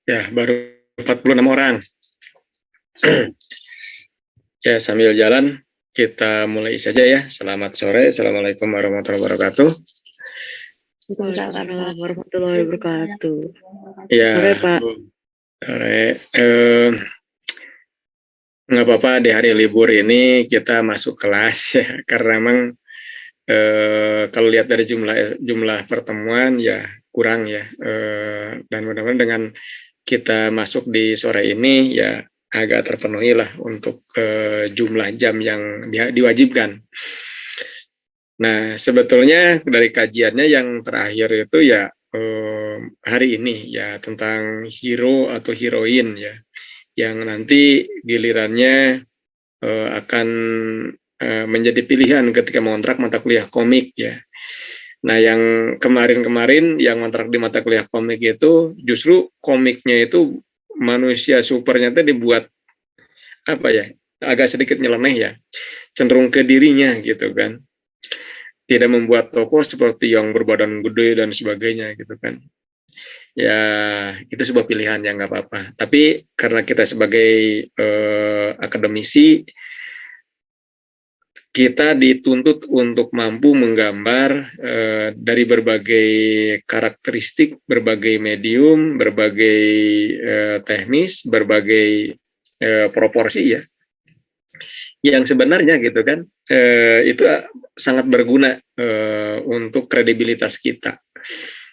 Ya, baru 46 orang. Ya, sambil jalan kita mulai saja ya. Selamat sore. Assalamualaikum warahmatullahi wabarakatuh. Waalaikumsalam warahmatullahi wabarakatuh. Ya, Sore, Pak. sore. Nggak apa-apa di hari libur ini kita masuk kelas ya, karena memang kalau lihat dari jumlah pertemuan ya kurang ya. Dan mudah-mudahan dengan kita masuk di sore ini ya agak terpenuhi lah untuk jumlah jam yang diwajibkan. Nah, sebetulnya dari kajiannya yang terakhir itu ya hari ini ya tentang hero atau heroin ya, yang nanti gilirannya akan menjadi pilihan ketika mengontrak mata kuliah komik ya. Nah, yang kemarin-kemarin yang ngontrak di mata kuliah komik itu justru komiknya itu manusia supernya itu dibuat apa ya, agak sedikit nyeleneh ya, cenderung ke dirinya gitu kan. Tidak membuat tokoh seperti yang berbadan gede dan sebagainya gitu kan. Ya, itu sebuah pilihan yang nggak apa-apa. Tapi karena kita sebagai akademisi, kita dituntut untuk mampu menggambar dari berbagai karakteristik, berbagai medium, berbagai teknis, berbagai proporsi ya, yang sebenarnya gitu kan itu sangat berguna untuk kredibilitas kita.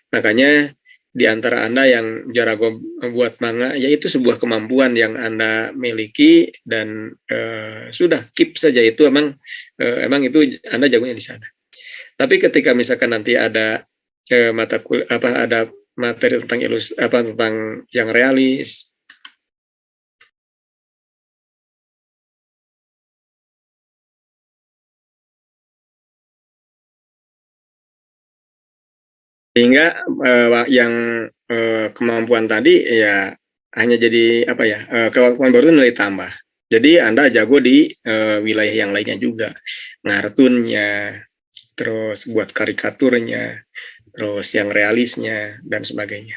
Makanya di antara Anda yang jago buat manga, yaitu sebuah kemampuan yang Anda miliki dan sudah keep saja itu emang itu Anda jagonya di sana. Tapi ketika misalkan nanti ada ada materi tentang tentang yang realis, sehingga yang kemampuan tadi ya hanya jadi apa ya, kemampuan baru itu nilai tambah. Jadi Anda jago di wilayah yang lainnya juga, ngartunnya, terus buat karikaturnya, terus yang realisnya dan sebagainya.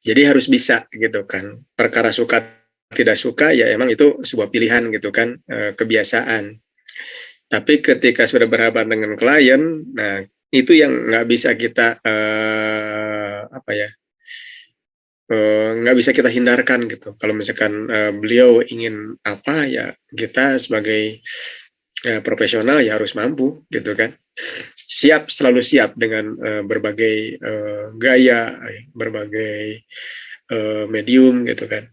Jadi harus bisa gitu kan. Perkara suka tidak suka ya emang itu sebuah pilihan gitu kan, kebiasaan. Tapi ketika sudah berhadapan dengan klien, nah itu yang nggak bisa kita apa ya, nggak bisa kita hindarkan gitu. Kalau misalkan beliau ingin apa ya kita sebagai profesional ya harus mampu gitu kan. Siap, selalu siap dengan berbagai gaya, berbagai medium gitu kan.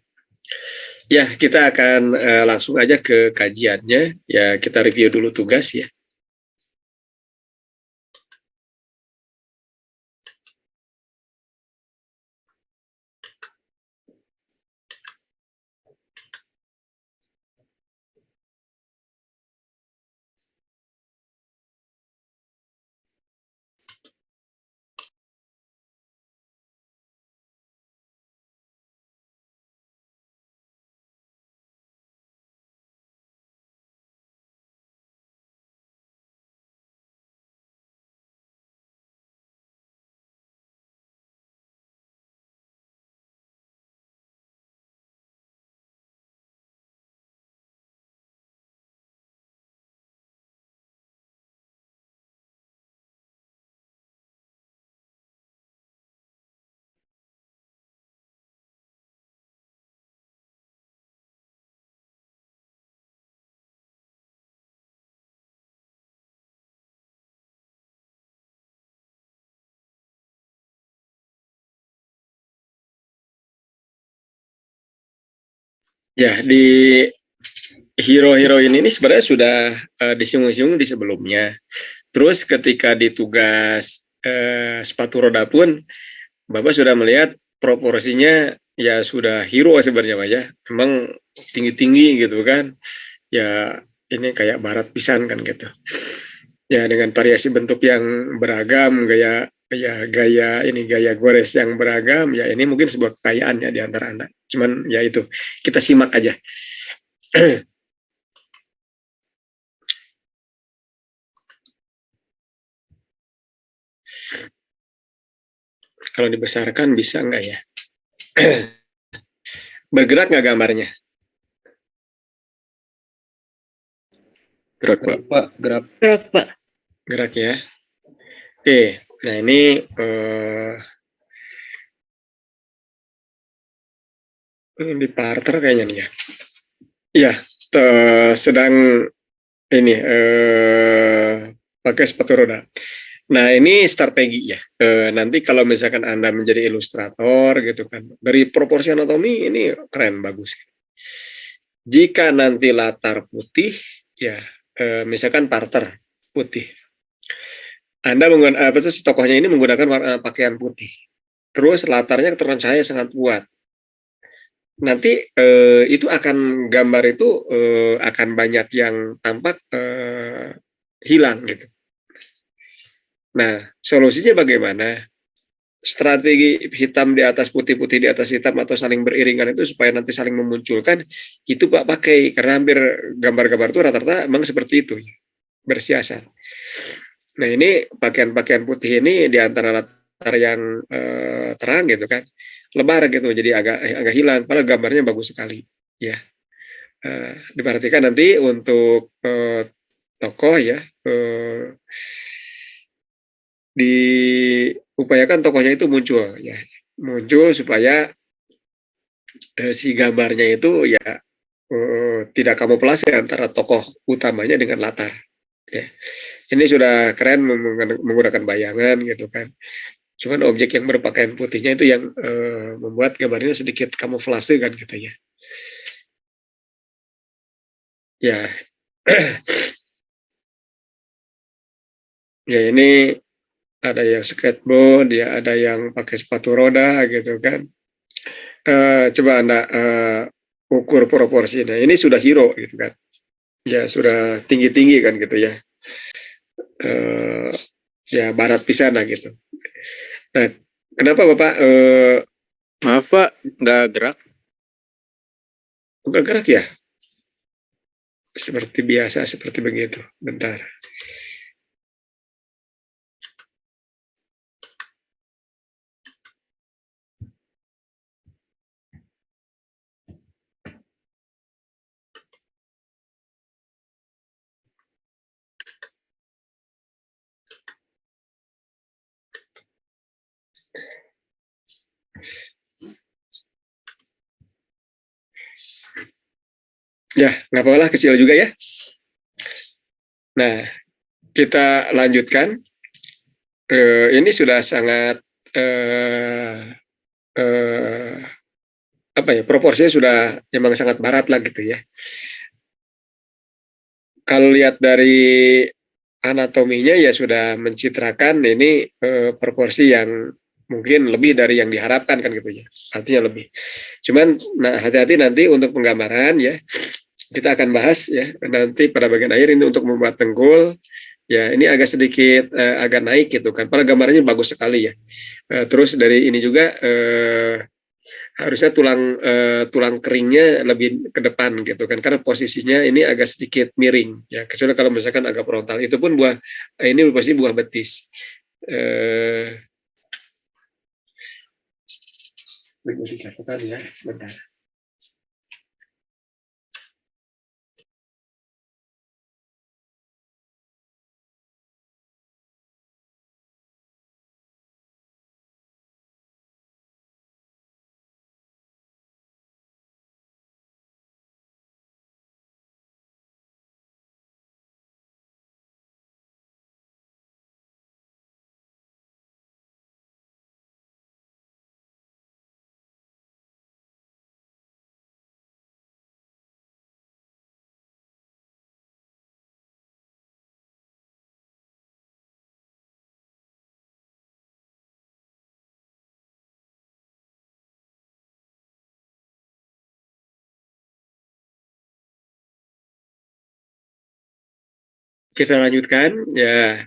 Ya, kita akan langsung aja ke kajiannya. Ya, kita review dulu tugas ya. Ya, di hero-hero ini sebenarnya sudah disinggung-singgung di sebelumnya. Terus ketika di tugas sepatu roda pun, Bapak sudah melihat proporsinya ya sudah hero sebenarnya Pak ya. Memang tinggi-tinggi gitu kan. Ya ini kayak barat pisan kan gitu. Ya dengan variasi bentuk yang beragam, gaya gores yang beragam, ya ini mungkin sebuah kekayaan ya di antara Anda. Cuman ya itu, kita simak aja. Kalau dibesarkan bisa nggak ya? Bergerak nggak gambarnya? Gerak, Pak. Gerak, Pak. Gerak ya. Oke, nah ini di parter kayaknya nih ya. Iya, sedang ini pakai sepatu roda. Nah, ini strategi ya. Nanti kalau misalkan Anda menjadi ilustrator gitu kan, dari proporsi anatomi ini keren, bagus. Jika nanti latar putih, ya misalkan parter putih. Anda menggunakan apa tuh, si tokohnya ini menggunakan pakaian putih. Terus latarnya keterangan cahaya sangat kuat. Nanti itu akan gambar itu akan banyak yang tampak hilang gitu. Nah, solusinya bagaimana? Strategi hitam di atas putih, putih di atas hitam atau saling beriringan itu supaya nanti saling memunculkan, itu Pak pakai, karena hampir gambar-gambar itu rata-rata memang seperti itu, bersiasat. Nah, ini pakaian-pakaian putih ini di antara latar yang terang gitu kan, lebar gitu, jadi agak hilang, padahal gambarnya bagus sekali ya. Diperhatikan nanti untuk tokoh ya, diupayakan tokohnya itu muncul ya, muncul supaya si gambarnya itu ya tidak kamuflase antara tokoh utamanya dengan latar ya. Ini sudah keren menggunakan bayangan gitu kan, cuman objek yang berpakaian putihnya itu yang membuat gambarnya sedikit kamuflase kan gitu ya. Ya ya, ini ada yang skateboard ya, ada yang pakai sepatu roda gitu kan. Coba Anda ukur proporsinya. Ini sudah hero gitu kan. Ya sudah tinggi-tinggi kan gitu ya. Ya barat pisan lah gitu. Nah, kenapa Bapak Maaf, Pak, nggak gerak. nggak gerak ya? Seperti biasa, seperti begitu. Bentar. Ya, nggak apa-apa lah, kecil juga ya. Nah, kita lanjutkan. Ini sudah sangat apa ya, proporsinya sudah memang sangat barat lah gitu ya. Kalau lihat dari anatominya ya sudah mencitrakan ini proporsi yang mungkin lebih dari yang diharapkan kan gitu ya, artinya lebih. Cuman nah, hati-hati nanti untuk penggambaran ya, kita akan bahas ya nanti pada bagian akhir ini untuk membuat dengkul ya, ini agak sedikit agak naik gitu kan, padahal gambarnya bagus sekali ya. Terus dari ini juga harusnya tulang keringnya lebih ke depan gitu kan, karena posisinya ini agak sedikit miring ya, kecuali kalau misalkan agak frontal, itu pun buah ini pasti buah betis. Catatan ya, sebentar. Kita lanjutkan ya.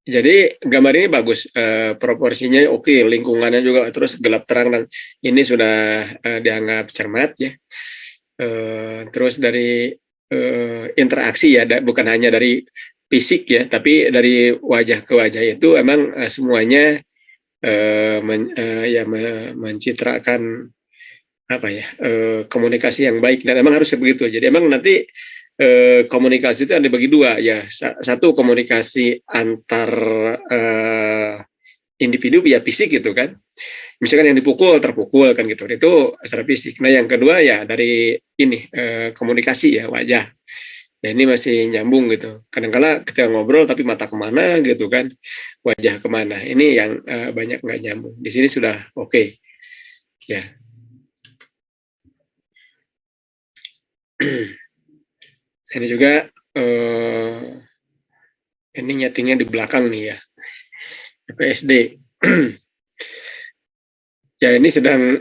Jadi gambar ini bagus, proporsinya oke, lingkungannya juga, terus gelap terang, dan ini sudah dianggap cermat ya. Terus dari interaksi ya, bukan hanya dari fisik ya, tapi dari wajah ke wajah itu emang semuanya ya mencitrakan apa ya, komunikasi yang baik, dan emang harus begitu. Jadi emang nanti komunikasi itu ada bagi dua ya. Satu komunikasi antar individu via fisik gitu kan. Misalkan yang dipukul terpukul kan gitu. Itu secara fisik. Nah, yang kedua ya dari ini komunikasi ya, wajah. Ya ini masih nyambung gitu. Kadang-kala kita ngobrol tapi mata kemana gitu kan, wajah kemana. Ini yang banyak nggak nyambung. Di sini sudah oke. Ya. Ini juga ini nyetingnya di belakang nih ya, PSD. Ya ini sedang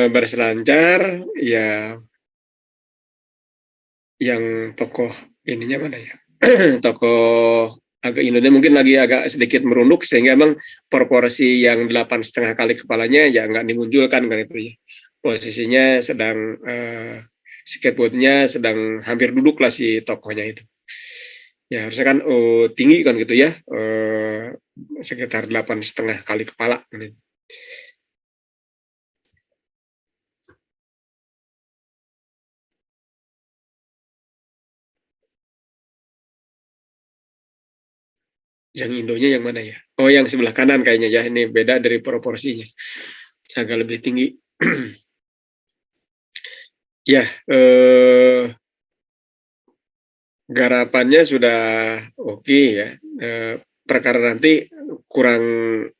berselancar ya, yang tokoh ininya mana ya? Tokoh agak Indonesia mungkin lagi agak sedikit merunduk sehingga emang proporsi yang 8,5 kali kepalanya ya nggak dimunculkan kan itu ya. Posisinya sedang skateboardnya sedang hampir duduk lah si tokohnya itu. Ya harusnya kan tinggi kan gitu ya, sekitar 8,5 kali kepala. Gitu. Yang Indonya yang mana ya? Oh, yang sebelah kanan kayaknya ya. Ini beda dari proporsinya. Agak lebih tinggi. Ya, garapannya sudah oke ya. Perkara nanti kurang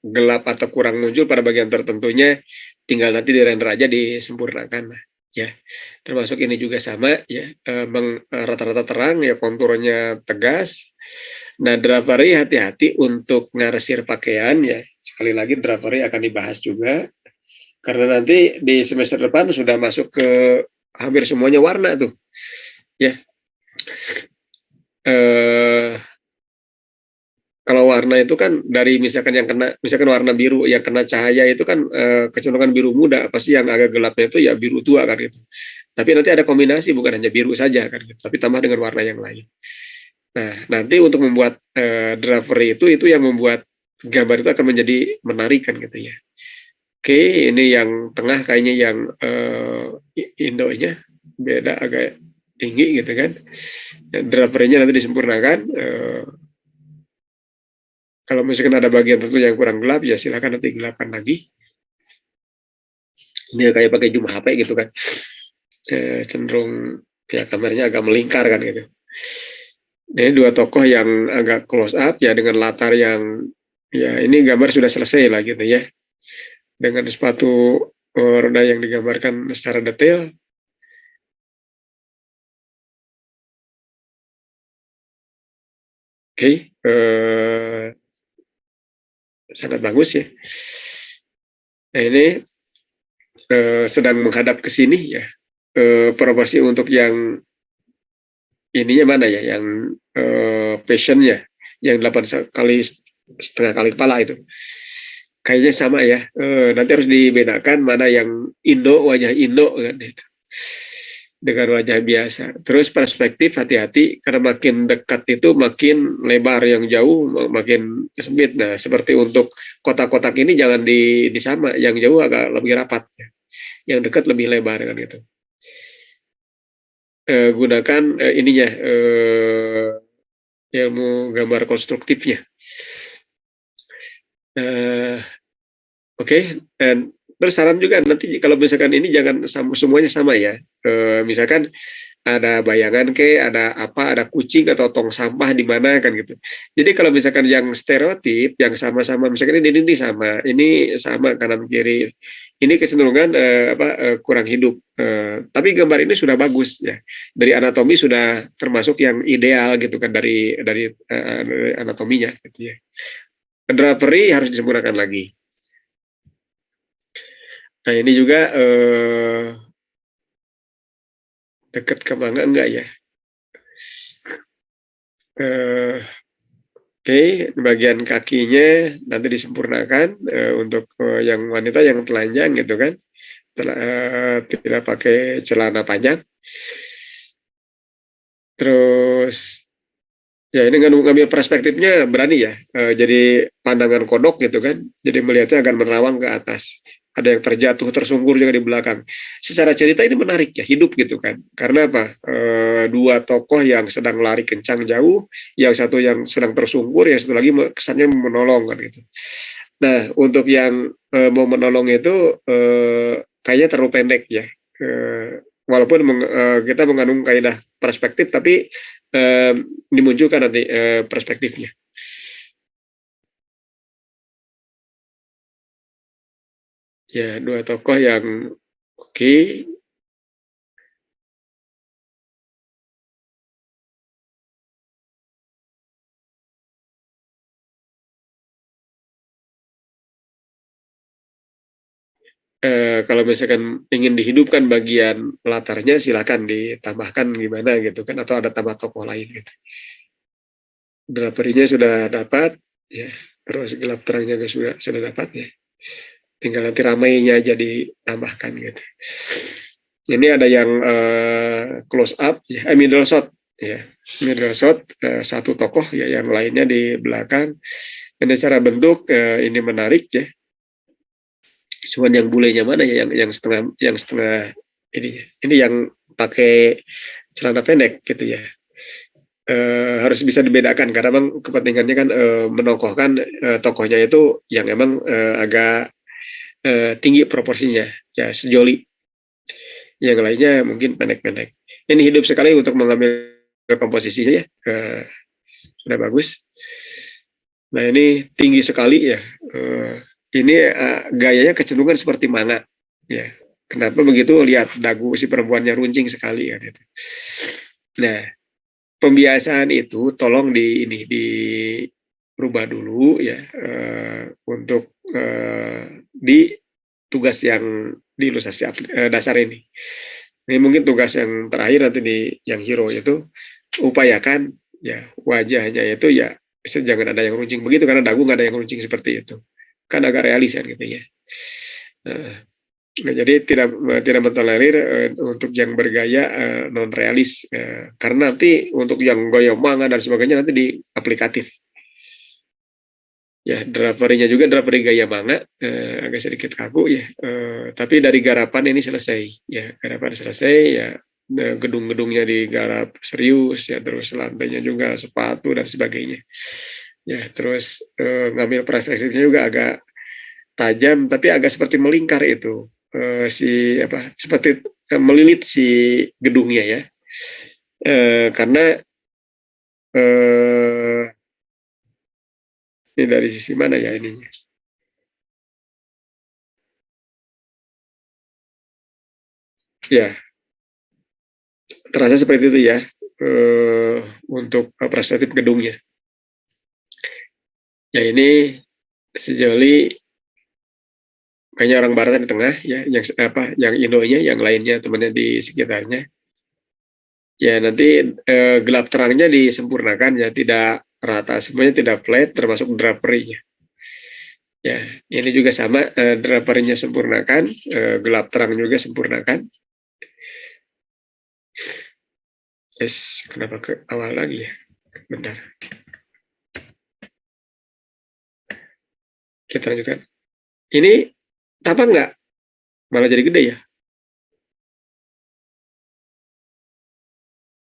gelap atau kurang muncul pada bagian tertentunya, tinggal nanti dirender aja disempurnakan ya. Termasuk ini juga sama ya, rata-rata terang ya, konturnya tegas. Nah, drapery hati-hati untuk ngarsir pakaian ya. Sekali lagi drapery akan dibahas juga karena nanti di semester depan sudah masuk ke hampir semuanya warna tuh. Ya. Kalau warna itu kan dari misalkan yang kena, misalkan warna biru yang kena cahaya itu kan kecenderungan biru muda, pasti yang agak gelapnya itu ya biru tua kan gitu. Tapi nanti ada kombinasi, bukan hanya biru saja kan gitu, tapi tambah dengan warna yang lain. Nah, nanti untuk membuat drapery itu yang membuat gambar itu akan menjadi menarik kan gitu ya. Oke, ini yang tengah kayaknya yang Indonya beda agak tinggi gitu kan. Drapery-nya nanti disempurnakan. Kalau misalkan ada bagian tertentu yang kurang gelap, ya silakan nanti gelapkan lagi. Ini kayak pakai zoom HP gitu kan. Cenderung ya kameranya agak melingkar kan gitu. Ini dua tokoh yang agak close up ya dengan latar yang ya ini gambar sudah selesai lah gitu ya. Dengan sepatu roda yang digambarkan secara detail. Oke, sangat bagus ya. Nah ini sedang menghadap ke sini ya. Proporsi untuk yang ininya mana ya, yang passionnya, yang 8,5 kali kepala itu. Kayaknya sama ya. Nanti harus dibedakan mana yang Indo, wajah Indo kan itu. Dengan wajah biasa. Terus perspektif hati-hati karena makin dekat itu makin lebar, yang jauh makin sempit. Nah, seperti untuk kotak-kotak ini jangan disama, yang jauh agak lebih rapat, yang dekat lebih lebar kan gitu. Gunakan ininya ilmu gambar konstruktifnya. Oke, dan bersaran juga nanti kalau misalkan ini jangan semuanya sama ya. Misalkan ada bayangan ada apa, ada kucing atau tong sampah di mana kan gitu. Jadi kalau misalkan yang stereotip, yang sama-sama, misalkan ini sama, ini sama kanan kiri, ini kecenderungan kurang hidup. Tapi gambar ini sudah bagus ya. Dari anatomi sudah termasuk yang ideal gitu kan, dari anatominya gitu ya. Drapery harus disempurnakan lagi. Nah ini juga dekat ke mangga enggak ya? Oke, bagian kakinya nanti disempurnakan untuk yang wanita yang telanjang gitu kan, tidak pakai celana panjang. Terus ya ini ngambil perspektifnya berani ya, jadi pandangan kodok gitu kan, jadi melihatnya akan menerawang ke atas. ada yang terjatuh, tersungkur juga di belakang. Secara cerita ini menarik ya, hidup gitu kan. Karena apa? Dua tokoh yang sedang lari kencang jauh, yang satu yang sedang tersungkur, yang satu lagi kesannya menolong kan gitu. Nah, untuk yang mau menolong itu kayaknya terlalu pendek ya. Walaupun kita mengandung kaidah perspektif, tapi dimunculkan nanti perspektifnya. Ya, dua tokoh yang oke. Kalau misalkan ingin dihidupkan bagian latarnya, silakan ditambahkan gimana gitu kan, atau ada tambah tokoh lain gitu. Draperinya sudah dapat, ya. Terus gelap terangnya juga sudah dapat ya. Tinggal nanti ramainya aja ditambahkan gitu. Ini ada yang close up, ya, middle shot, ya, middle shot satu tokoh ya, yang lainnya di belakang. Ini secara bentuk ini menarik ya. Cuman yang bulenya mana ya, yang setengah ini yang pakai celana pendek gitu ya. Harus bisa dibedakan karena memang kepentingannya kan menokohkan tokohnya itu yang emang agak tinggi proporsinya ya, sejoli. Yang lainnya mungkin pendek-pendek. Ini hidup sekali untuk mengambil komposisinya ya, sudah bagus. Nah ini tinggi sekali ya. Ini gayanya kecenderungan seperti manga ya. Kenapa begitu? Lihat dagu si perempuannya runcing sekali ya gitu. Nah, pembiasaan itu tolong dirubah dulu ya, untuk di tugas yang di ilustrasi dasar ini. Ini mungkin tugas yang terakhir nanti di yang hero itu, upayakan ya wajahnya itu ya jangan ada yang runcing begitu, karena dagu nggak ada yang runcing seperti itu. Kan agak realis kan gitu ya. Nah, jadi tidak mentolerir untuk yang bergaya non realis, karena nanti untuk yang gaya manga dan sebagainya nanti di aplikatif. Ya, draperinya juga draperi gaya manga, agak sedikit kaku ya, tapi dari garapan ini selesai ya, garapan selesai ya, gedung-gedungnya digarap serius ya, terus lantainya juga sepatu dan sebagainya ya, terus ngambil perspektifnya juga agak tajam tapi agak seperti melingkar itu, seperti melilit si gedungnya ya, karena ini dari sisi mana ya ininya ya, terasa seperti itu ya, untuk perspektif gedungnya ya. Ini sejoli kayaknya orang barat di tengah ya, yang Indonya, yang lainnya temannya di sekitarnya ya. Nanti gelap terangnya disempurnakan ya, tidak rata semuanya, tidak flat, termasuk draperinya ya. Ini juga sama, draperinya sempurnakan, gelap terang juga sempurnakan. Kenapa ke awal lagi ya, bentar, kita lanjutkan. Ini tampak nggak malah jadi gede ya,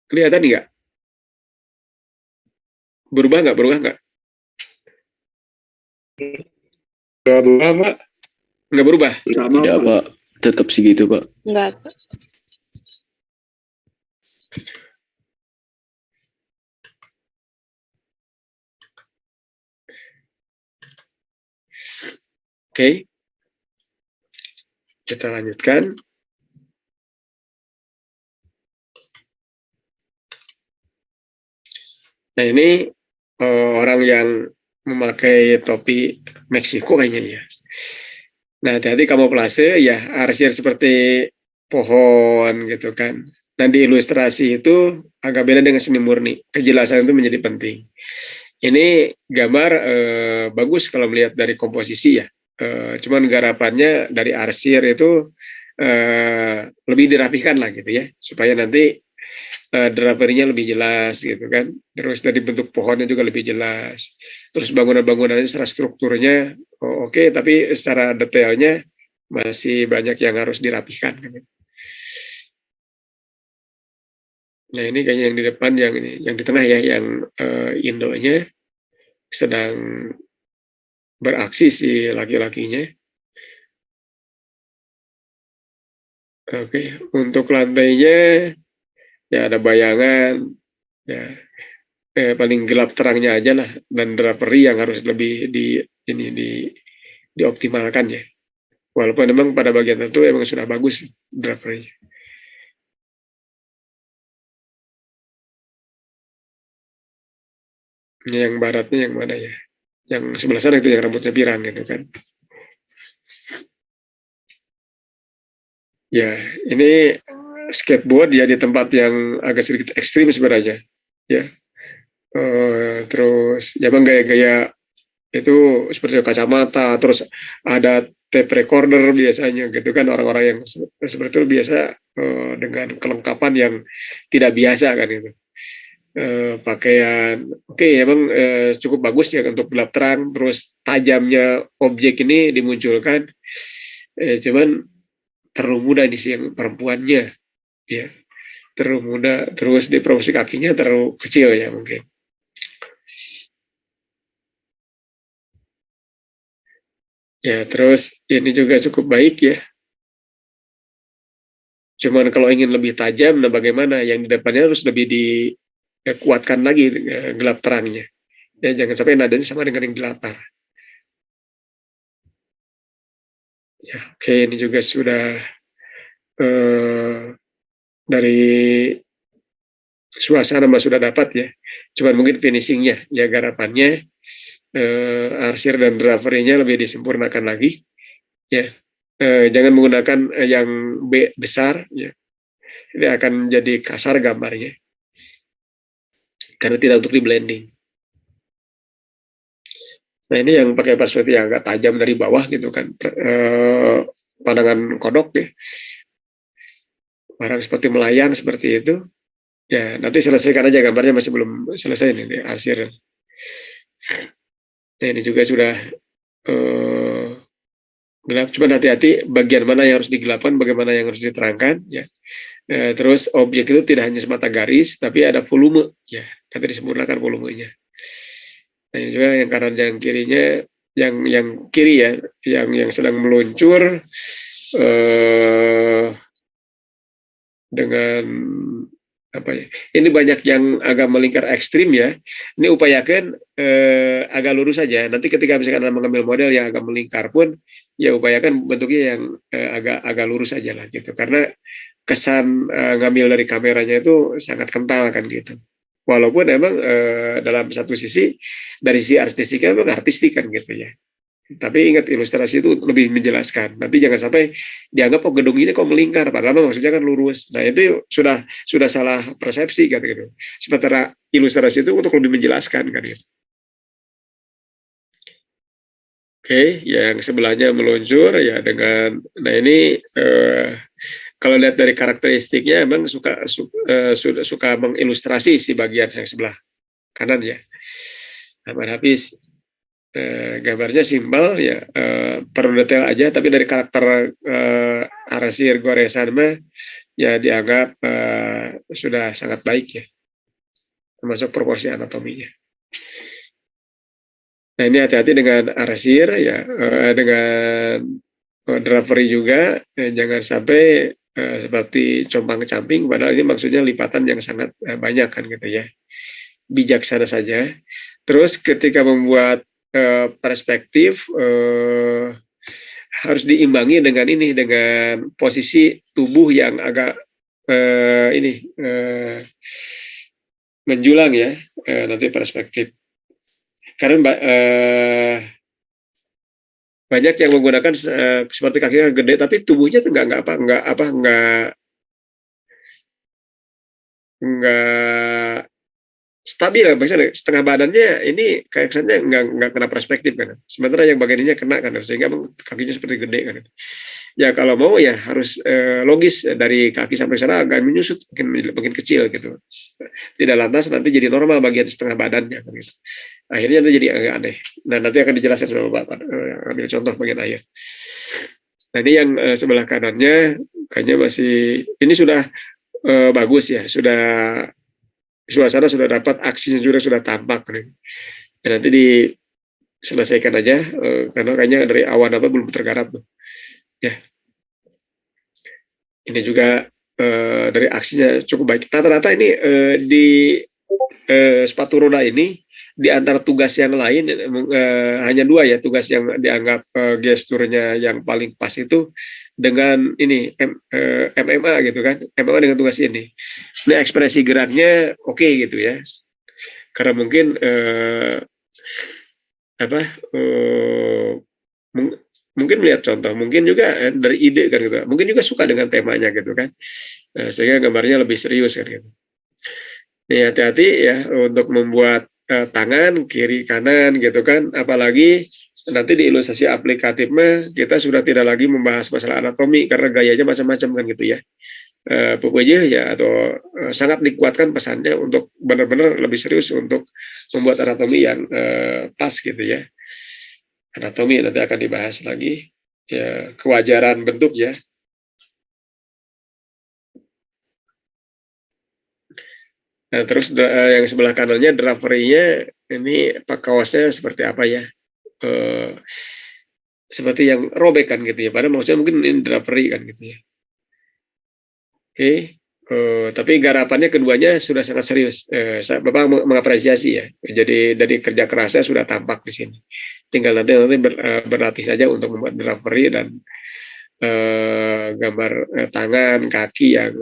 kelihatan nggak? Berubah nggak Gak berubah, Pak. nggak berubah? Tidak, Pak. Tetap segitu, Pak. Enggak. Oke. Kita lanjutkan. Nah ini orang yang memakai topi Meksiko kayaknya ya. Nah hati-hati kamuflase ya, arsir seperti pohon gitu kan. Dan di ilustrasi itu agak beda dengan seni murni. Kejelasan itu menjadi penting. Ini gambar bagus kalau melihat dari komposisi ya. Cuman garapannya dari arsir itu lebih dirapikan lah gitu ya, supaya nanti draperinya lebih jelas gitu kan. Terus dari bentuk pohonnya juga lebih jelas. Terus bangunan-bangunannya secara strukturnya oke, tapi secara detailnya masih banyak yang harus dirapihkan. Nah ini kayaknya yang di depan, yang ini, yang di tengah ya, yang Indonya sedang beraksi si laki-lakinya. Oke, untuk lantainya ya ada bayangan, ya paling gelap terangnya aja lah, dan drapery yang harus lebih dioptimalkan ya. Walaupun memang pada bagian tertentu emang sudah bagus drapery. Yang baratnya yang mana ya? Yang sebelah sana itu yang rambutnya pirang gitu kan. Ya, ini skateboard ya di tempat yang agak sedikit ekstrim sebenarnya. Ya, terus ya bang gaya-gaya itu seperti kacamata, terus ada tape recorder biasanya gitu kan, orang-orang yang seperti itu biasa dengan kelengkapan yang tidak biasa kan itu. Pakaian oke, emang cukup bagus ya untuk gelap terang, terus tajamnya objek ini dimunculkan, cuman terlalu muda nih sih yang perempuannya ya, terlalu muda, terus di proporsi kakinya terlalu kecil ya mungkin. Ya, terus ini juga cukup baik ya. Cuman kalau ingin lebih tajam, nah bagaimana? Yang di depannya harus lebih dikuatkan lagi gelap terangnya. Ya, jangan sampai nadanya sama dengan yang di latar. Ya, oke, ini juga sudah dari suasana mah sudah dapat ya. Cuman mungkin finishingnya, ya garapannya, arsir dan drapery-nya lebih disempurnakan lagi. Ya, jangan menggunakan yang B besar, ya. Ini akan jadi kasar gambarnya karena tidak untuk di blending. Nah ini yang pakai perspektif yang agak tajam dari bawah gitu kan, pandangan kodok ya, barang seperti melayang seperti itu. Ya nanti selesaikan aja, gambarnya masih belum selesai nih arsir. Nah ini juga sudah gelap, cuma hati-hati bagian mana yang harus digelapkan, bagaimana yang harus diterangkan ya. Terus objek itu tidak hanya semata garis, tapi ada volume ya, nanti disempurnakan volumenya. Nah ini juga yang kanan yang kirinya, yang kiri ya, yang sedang meluncur dengan apa ya? Ini banyak yang agak melingkar ekstrim ya. Ini upayakan agak lurus saja. Nanti ketika misalkan Anda mengambil model yang agak melingkar pun, ya upayakan bentuknya yang agak lurus saja lah gitu. Karena kesan ngambil dari kameranya itu sangat kental kan gitu. Walaupun emang dalam satu sisi dari sisi artistiknya memang artistik kan gitu ya. Tapi ingat, ilustrasi itu lebih menjelaskan. Nanti jangan sampai dianggap oh gedung ini kok melingkar, padahal maksudnya kan lurus. Nah itu sudah salah persepsi kan gitu. Sementara ilustrasi itu untuk lebih menjelaskan kan gitu. Oke, yang sebelahnya meluncur ya dengan, nah ini kalau lihat dari karakteristiknya emang suka mengilustrasi si bagian yang sebelah kanan ya. Ahmad Hafiz gambarnya simpel ya, perlu detail aja, tapi dari karakter arsir goresan mah ya dianggap sudah sangat baik ya, termasuk proporsi anatominya. Nah ini hati-hati dengan arsir ya, dengan drapery juga, jangan sampai seperti compang-camping, padahal ini maksudnya lipatan yang sangat banyak kan gitu ya. Bijaksana saja. Terus ketika membuat perspektif harus diimbangi dengan posisi tubuh yang agak menjulang ya, nanti perspektif. Karena banyak yang menggunakan seperti kakinya gede tapi tubuhnya tuh nggak stabil, misalnya setengah badannya ini kayak kesannya nggak kena perspektif kan, sementara yang bagian ini kena kan, sehingga kakinya seperti gede kan. Ya kalau mau ya harus logis, dari kaki sampai sana agak menyusut, makin kecil gitu, tidak lantas nanti jadi normal bagian setengah badannya gitu. Akhirnya nanti jadi agak aneh. Nah nanti akan dijelaskan sama Bapak, ambil contoh bagian akhir. Nah ini yang sebelah kanannya kayaknya masih, ini sudah bagus ya, sudah suasana sudah dapat, aksinya juga sudah tampak nih. Dan nanti diselesaikan aja karena kayaknya dari awan apa belum tergarap tuh. Ya, ini juga dari aksinya cukup baik. Rata-rata ini di sepatu roda ini di antara tugas yang lain hanya dua ya tugas yang dianggap gesturnya yang paling pas itu dengan ini MMA gitu kan, MMA dengan tugas ini. Ini ekspresi geraknya oke gitu ya, karena mungkin apa mungkin melihat contoh, mungkin juga dari ide kan gitu, mungkin juga suka dengan temanya gitu kan, sehingga gambarnya lebih serius kan gitu. Nih hati-hati ya untuk membuat tangan kiri kanan gitu kan, apalagi nanti di ilustrasi aplikatif mah kita sudah tidak lagi membahas masalah anatomi karena gayanya macam-macam kan gitu ya. Pokoknya ya atau sangat dikuatkan pesannya untuk benar-benar lebih serius untuk membuat anatomi yang pas gitu ya. Anatomi nanti akan dibahas lagi ya, kewajaran bentuk ya. Nah, terus yang sebelah kanannya drapery-nya ini kaosnya seperti apa ya? Seperti yang robek kan gitu ya. Padahal maksudnya mungkin ini drapery kan gitu ya. Oke. Tapi garapannya keduanya sudah sangat serius. Bapak mengapresiasi ya. Jadi dari kerja kerasnya sudah tampak di sini. Tinggal nanti berlatih saja untuk membuat drapery dan gambar tangan, kaki yang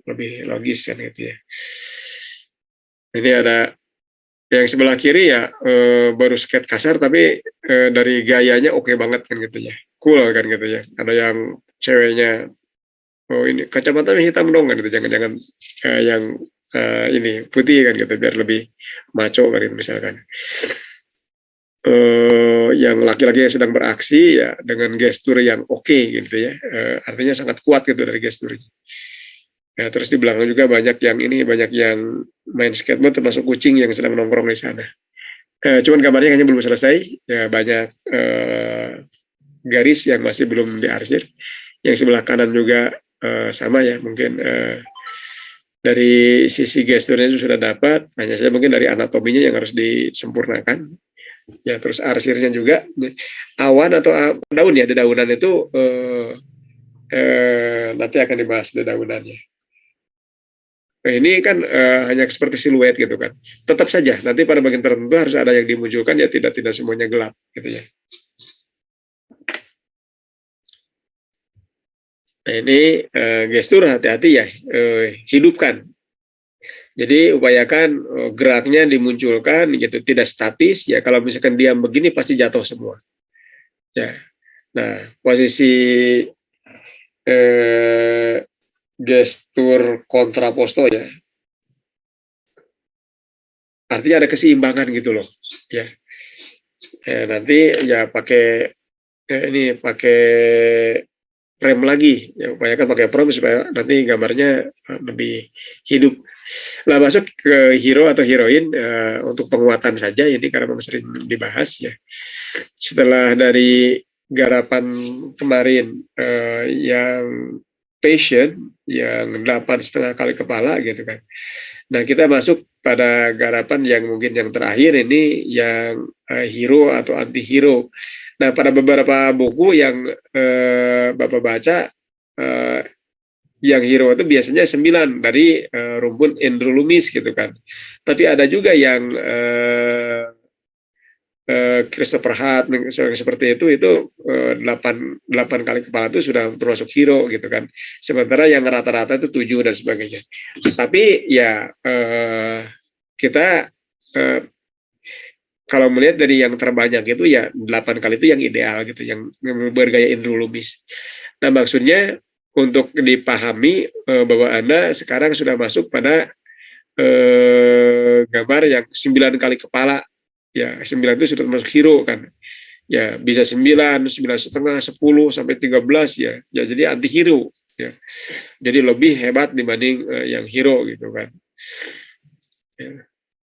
lebih logis kan gitu ya. Ini ada yang sebelah kiri ya baru skate kasar tapi dari gayanya oke banget kan gitu ya. Cool kan gitu ya. Ada yang ceweknya oh ini kacamata hitam dong kan gitu, jangan-jangan yang ini putih kan gitu biar lebih maco kan gitu misalkan. Yang laki-laki yang sedang beraksi ya dengan gestur yang oke gitu ya, artinya sangat kuat gitu dari gesturnya. Ya, terus di belakang juga banyak yang main skateboard termasuk kucing yang sedang nongkrong di sana. Cuman gambarnya kayaknya belum selesai, ya banyak garis yang masih belum diarsir. Yang sebelah kanan juga sama ya, mungkin dari sisi gesturnya itu sudah dapat, hanya saja mungkin dari anatominya yang harus disempurnakan. Ya terus arsirnya juga awan atau daun ya, dedaunan itu nanti akan dibahas dedaunannya. Nah, ini kan hanya seperti siluet gitu kan. Tetap saja nanti pada bagian tertentu harus ada yang dimunculkan ya, tidak semuanya gelap gitu ya. Nah, ini gestur hati-hati ya, hidupkan. Jadi upayakan geraknya dimunculkan gitu, tidak statis ya. Kalau misalkan diam begini pasti jatuh semua. Ya. Nah, posisi gestur kontraposto ya. Artinya ada keseimbangan gitu loh. Ya. Nanti ya pakai ini pakai frame lagi, ya upayakan pakai frame supaya nanti gambarnya lebih hidup. Lah masuk ke hero atau heroin untuk penguatan saja ini karena memang sering dibahas ya. Setelah dari garapan kemarin yang passion yang 8,5 kali kepala gitu kan. Nah kita masuk pada garapan yang mungkin yang terakhir ini yang hero atau anti hero. Nah pada beberapa buku yang Bapak baca yang hero itu biasanya 9 dari rumpun Androlumis gitu kan. Tapi ada juga yang Christopher Hart seperti itu 8 kali kepala itu sudah termasuk hero gitu kan. Sementara yang rata-rata itu 7 dan sebagainya. Tapi ya kita kalau melihat dari yang terbanyak itu ya 8 kali itu yang ideal gitu, yang bergaya Androlumis. Nah maksudnya untuk dipahami bahwa Anda sekarang sudah masuk pada gambar yang 9 kali kepala. Ya 9 itu sudah termasuk hero kan. Ya bisa 9,5, 10 sampai 13 ya. Ya jadi anti hero ya. Jadi lebih hebat dibanding yang hero gitu kan. Ya.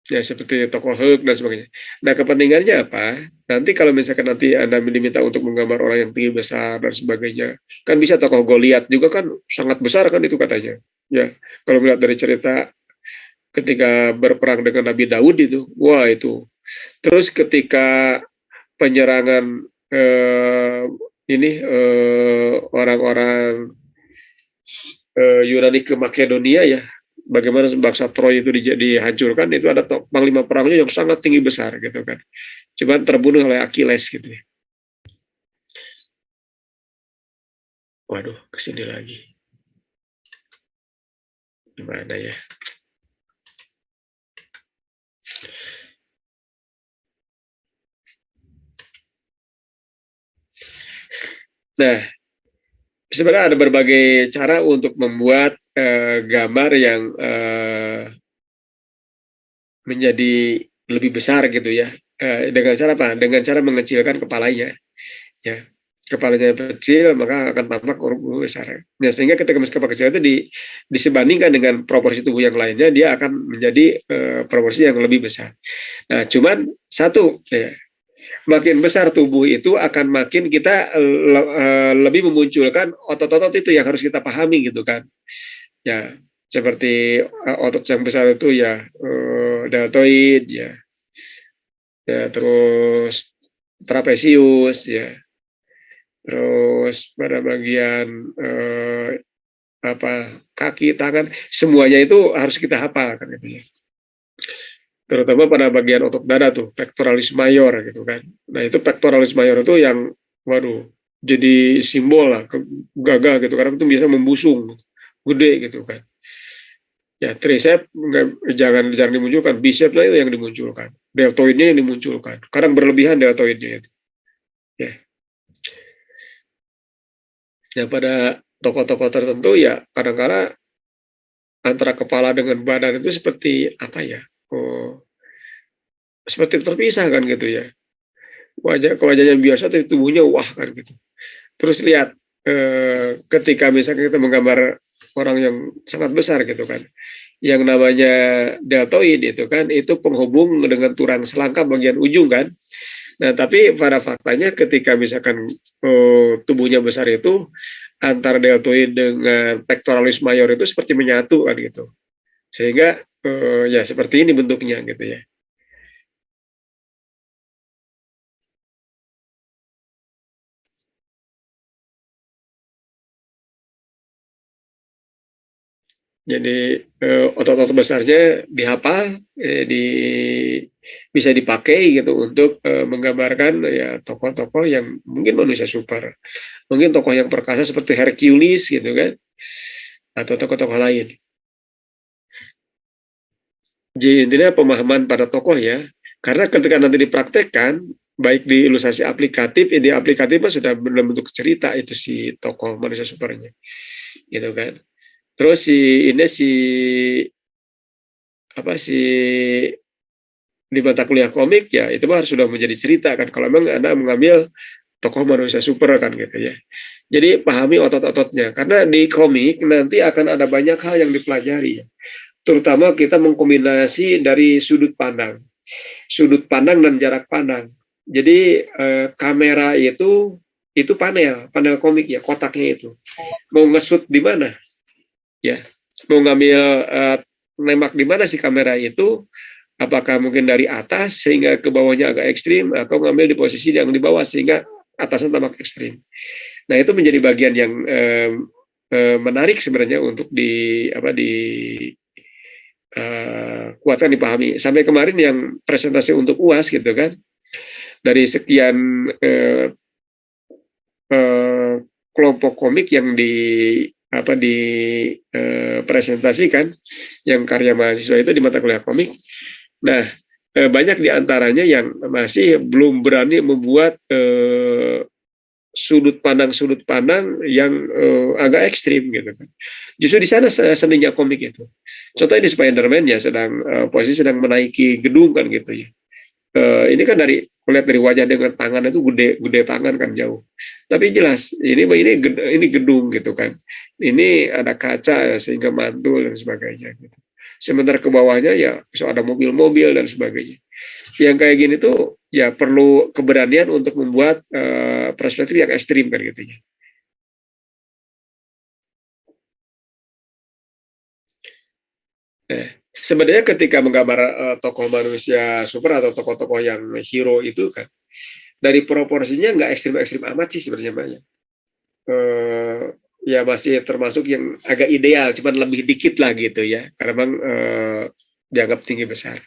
Ya seperti tokoh Hulk dan sebagainya. Nah kepentingannya apa? Nanti kalau misalkan nanti Anda diminta untuk menggambar orang yang tinggi besar dan sebagainya, kan bisa tokoh Goliat juga kan sangat besar kan itu katanya. Ya kalau melihat dari cerita ketika berperang dengan Nabi Daud itu, wah itu. Terus ketika penyerangan orang-orang Yunani ke Makedonia ya, bagaimana bangsa Troy itu dihancurkan, itu ada panglima perangnya yang sangat tinggi besar gitu kan. Cuman terbunuh oleh Achilles gitu ya. Waduh, kesini lagi. Gimana ya? Nah, sebenarnya ada berbagai cara untuk membuat gambar yang menjadi lebih besar gitu ya. Dengan cara apa? Dengan cara mengecilkan kepalanya. Ya, kepalanya kecil maka akan tampak huruf besar. Nah, sehingga ketika kepala kecil itu disebandingkan dengan proporsi tubuh yang lainnya, dia akan menjadi proporsi yang lebih besar. Nah, cuman satu ya, makin besar tubuh itu akan makin kita lebih memunculkan otot-otot itu yang harus kita pahami gitu kan. Ya, seperti otot yang besar itu ya deltoid ya. Ya, terus trapesius ya. Terus pada bagian kaki, tangan, semuanya itu harus kita hafal kan gitu ya. Terutama pada bagian otot dada tuh, pectoralis major gitu kan. Nah itu pectoralis major itu yang, waduh, jadi simbol lah, gagah gitu, karena itu bisa membusung, gede gitu kan. Ya tricep jangan dimunculkan, bicepsnya itu yang dimunculkan, deltoidnya yang dimunculkan. Kadang berlebihan deltoidnya itu. Ya. Ya pada tokoh-tokoh tertentu ya kadang-kadang antara kepala dengan badan itu seperti apa ya? Seperti terpisah kan gitu ya. Wajahnya biasa tapi tubuhnya wah kan gitu. Terus lihat ketika misalnya kita menggambar orang yang sangat besar gitu kan, yang namanya deltoid itu kan itu penghubung dengan tulang selangkap bagian ujung kan. Nah tapi pada faktanya ketika misalkan tubuhnya besar itu antara deltoid dengan pectoralis major itu seperti menyatu kan gitu, sehingga ya seperti ini bentuknya gitu ya. Jadi otot-otot besarnya dihafal, bisa dipakai gitu untuk menggambarkan ya tokoh-tokoh yang mungkin manusia super, mungkin tokoh yang perkasa seperti Hercules gitu kan, atau tokoh-tokoh lain. Jadi intinya pemahaman pada tokoh ya, karena ketika nanti dipraktekkan, baik di ilustrasi aplikatif, di aplikatif sudah berbentuk cerita itu si tokoh manusia supernya, gitu kan. Terus si di mata kuliah komik ya itu harus sudah menjadi cerita kan kalau memang Anda mengambil tokoh manusia super kan gitu ya. Jadi pahami otot-ototnya karena di komik nanti akan ada banyak hal yang dipelajari ya. Terutama kita mengkombinasi dari sudut pandang dan jarak pandang. Jadi kamera itu panel komik ya, kotaknya itu. Mau nge-shoot di mana? Ya, mau ngambil nembak di mana si kamera itu, apakah mungkin dari atas sehingga ke bawahnya agak ekstrim, atau ngambil di posisi yang di bawah sehingga atasnya tampak ekstrim. Nah itu menjadi bagian yang menarik sebenarnya untuk kuatkan dipahami. Sampai kemarin yang presentasi untuk UAS gitu kan, dari sekian kelompok komik yang presentasikan yang karya mahasiswa itu di mata kuliah komik. Nah, banyak diantaranya yang masih belum berani membuat sudut pandang yang agak ekstrim gitu kan. Justru di sana seninya komik itu. Contohnya di Spider-Man ya posisi sedang menaiki gedung kan gitu ya. Ini kan lihat dari wajah dengan tangan itu gede tangan kan jauh. Tapi jelas ini gedung gitu kan. Ini ada kaca sehingga mantul dan sebagainya gitu. sementara ke bawahnya ya bisa ada mobil-mobil dan sebagainya. Yang kayak gini tuh ya perlu keberanian untuk membuat perspektif yang ekstrim kan gitu ya. Sebenarnya ketika menggambar tokoh manusia super atau tokoh-tokoh yang hero itu kan, dari proporsinya nggak ekstrim-ekstrim amat sih sebenarnya banyak. Ya masih termasuk yang agak ideal, cuman lebih dikit lah gitu ya, karena memang dianggap tinggi besar.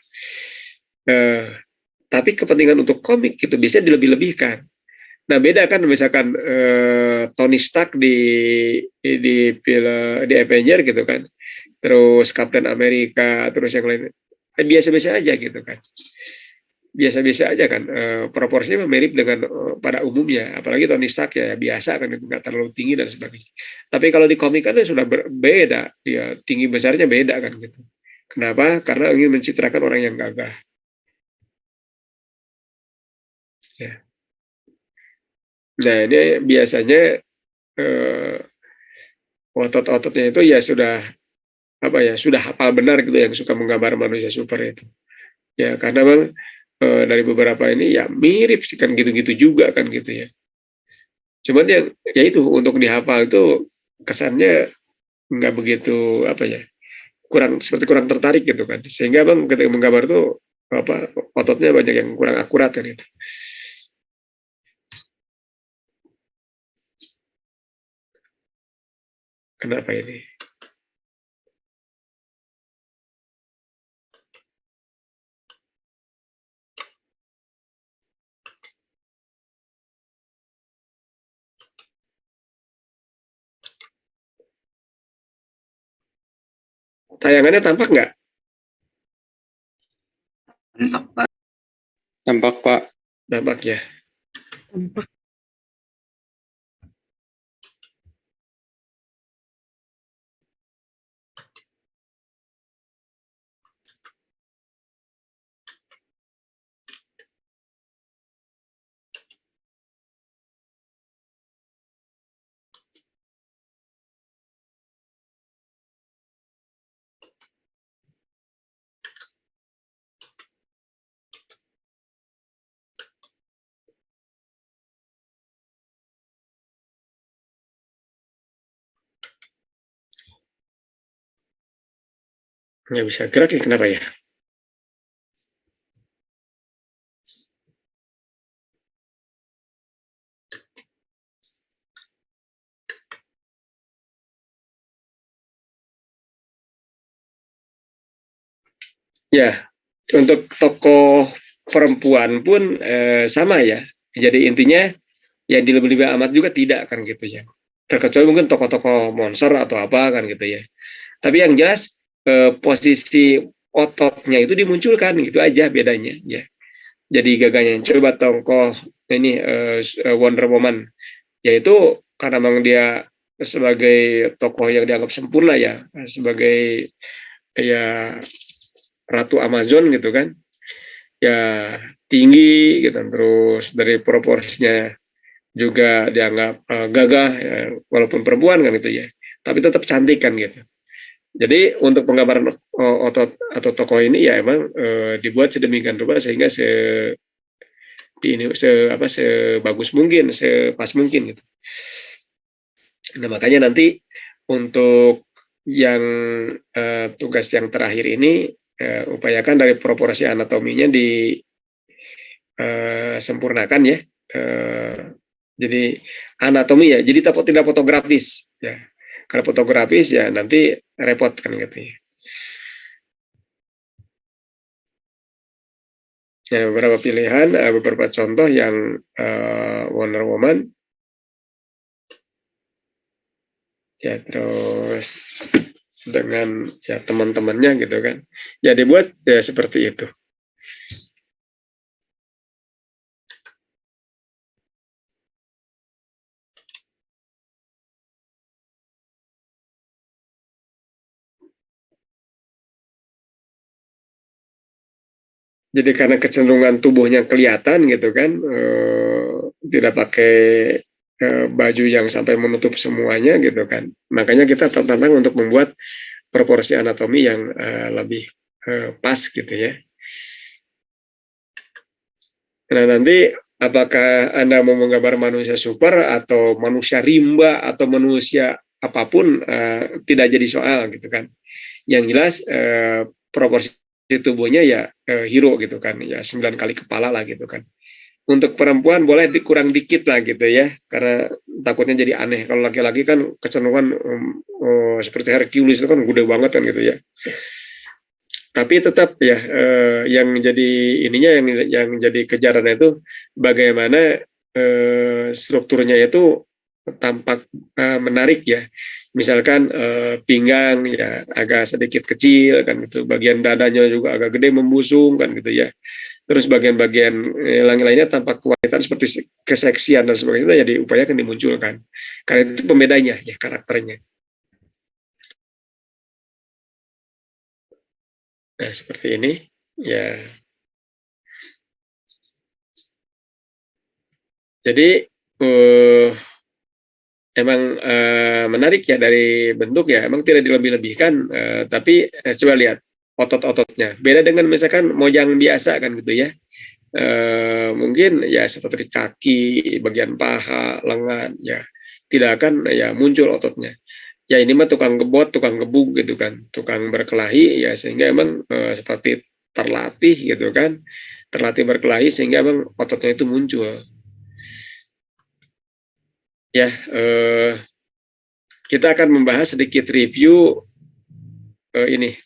Tapi kepentingan untuk komik itu bisa dilebih-lebihkan. Nah beda kan misalkan Tony Stark di Avenger gitu kan, terus Captain America, terus yang lain biasa-biasa aja gitu kan, biasa-biasa aja kan, proporsinya mirip dengan pada umumnya, apalagi Tony Stark ya biasa kan, nggak terlalu tinggi dan sebagainya. Tapi kalau di komik kan sudah berbeda, ya tinggi besarnya beda kan gitu. Kenapa? Karena ingin mencitrakan orang yang gagah. Ya. Nah ini biasanya otot-ototnya itu ya sudah apa ya, sudah hafal benar gitu yang suka menggambar manusia super itu. Ya karena memang dari beberapa ini ya mirip sih kan, gitu-gitu juga kan gitu ya. Cuman yang ya itu untuk dihafal itu kesannya nggak begitu apa ya, kurang, seperti kurang tertarik gitu kan. Sehingga bang ketika menggambar tuh apa, ototnya banyak yang kurang akurat kan itu. Kenapa ini? Tayangannya tampak nggak? Tampak Pak. Tampak ya. Tampak. Nggak bisa gerak ya, kenapa ya? Ya, untuk tokoh perempuan pun sama ya. Jadi intinya ya dilebih-lebih amat juga tidak kan gitu ya. Terkecuali mungkin tokoh-tokoh monster atau apa kan gitu ya. Tapi yang jelas posisi ototnya itu dimunculkan gitu aja bedanya ya. Jadi gagahnya. Coba tokoh ini Wonder Woman, yaitu karena memang dia sebagai tokoh yang dianggap sempurna ya, sebagai ya ratu Amazon gitu kan, ya tinggi gitu, terus dari proporsinya juga dianggap gagah ya, walaupun perempuan kan gitu ya, tapi tetap cantik kan gitu. Jadi untuk penggambaran otot atau tokoh ini ya emang dibuat sedemikian rupa sehingga sebagus mungkin, sepas mungkin gitu. Nah makanya nanti untuk yang tugas yang terakhir ini upayakan dari proporsi anatominya disempurnakan ya. Jadi anatomi ya, jadi tidak fotografis ya. Kalau fotografis ya nanti repot kan gitu ya. Ya, beberapa pilihan, beberapa contoh yang Wonder Woman ya, terus dengan ya teman-temannya gitu kan, ya dibuat ya seperti itu. Jadi karena kecenderungan tubuhnya kelihatan gitu kan, tidak pakai baju yang sampai menutup semuanya gitu kan, makanya kita tertantang untuk membuat proporsi anatomi yang lebih pas gitu ya. Nah, nanti apakah Anda mau menggambar manusia super atau manusia rimba atau manusia apapun tidak jadi soal gitu kan. Yang jelas proporsi tubuhnya ya hero gitu kan, ya 9 kali kepala lah gitu kan. Untuk perempuan boleh dikurang dikit lah gitu ya, karena takutnya jadi aneh. Kalau laki-laki kan kecenderungan seperti Hercules itu kan gede banget kan gitu ya. Tapi tetap ya yang jadi ininya yang jadi kejarannya itu bagaimana strukturnya itu tampak menarik ya. Misalkan pinggang ya agak sedikit kecil kan gitu, bagian dadanya juga agak gede membusung kan gitu ya. Terus bagian-bagian lain-lainnya tampak kualitas seperti keseksian dan sebagainya itu ya diupayakan dimunculkan. Karena itu pembedanya ya karakternya. Nah, seperti ini ya. Jadi emang menarik ya dari bentuk ya, emang tidak dilebih-lebihkan, tapi coba lihat otot-ototnya. Beda dengan misalkan mojang biasa kan gitu ya. Mungkin ya seperti kaki, bagian paha, lengan ya tidak akan ya muncul ototnya. Ya ini mah tukang gebot, tukang gebuk gitu kan, tukang berkelahi ya, sehingga emang seperti terlatih gitu kan, terlatih berkelahi sehingga emang ototnya itu muncul. Ya, kita akan membahas sedikit review ini.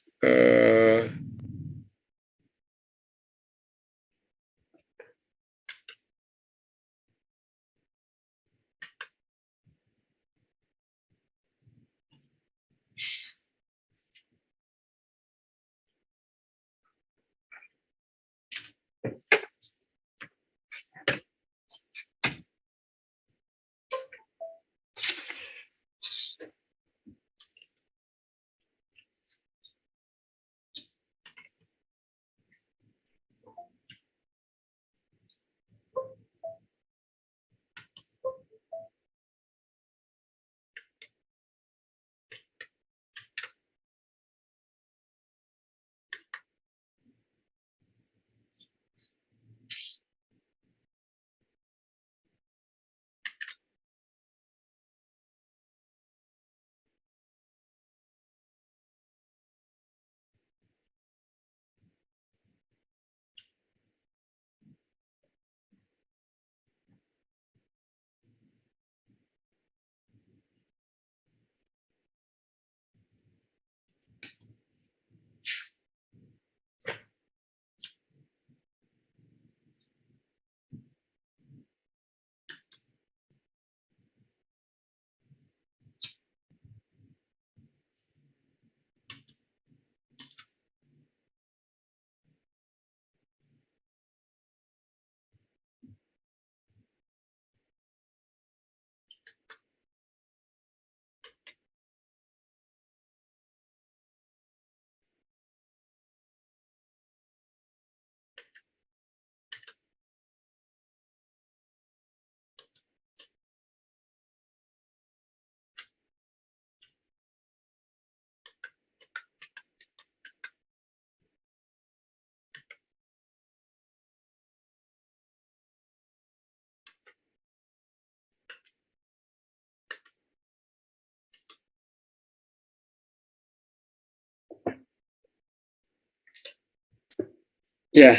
Ya,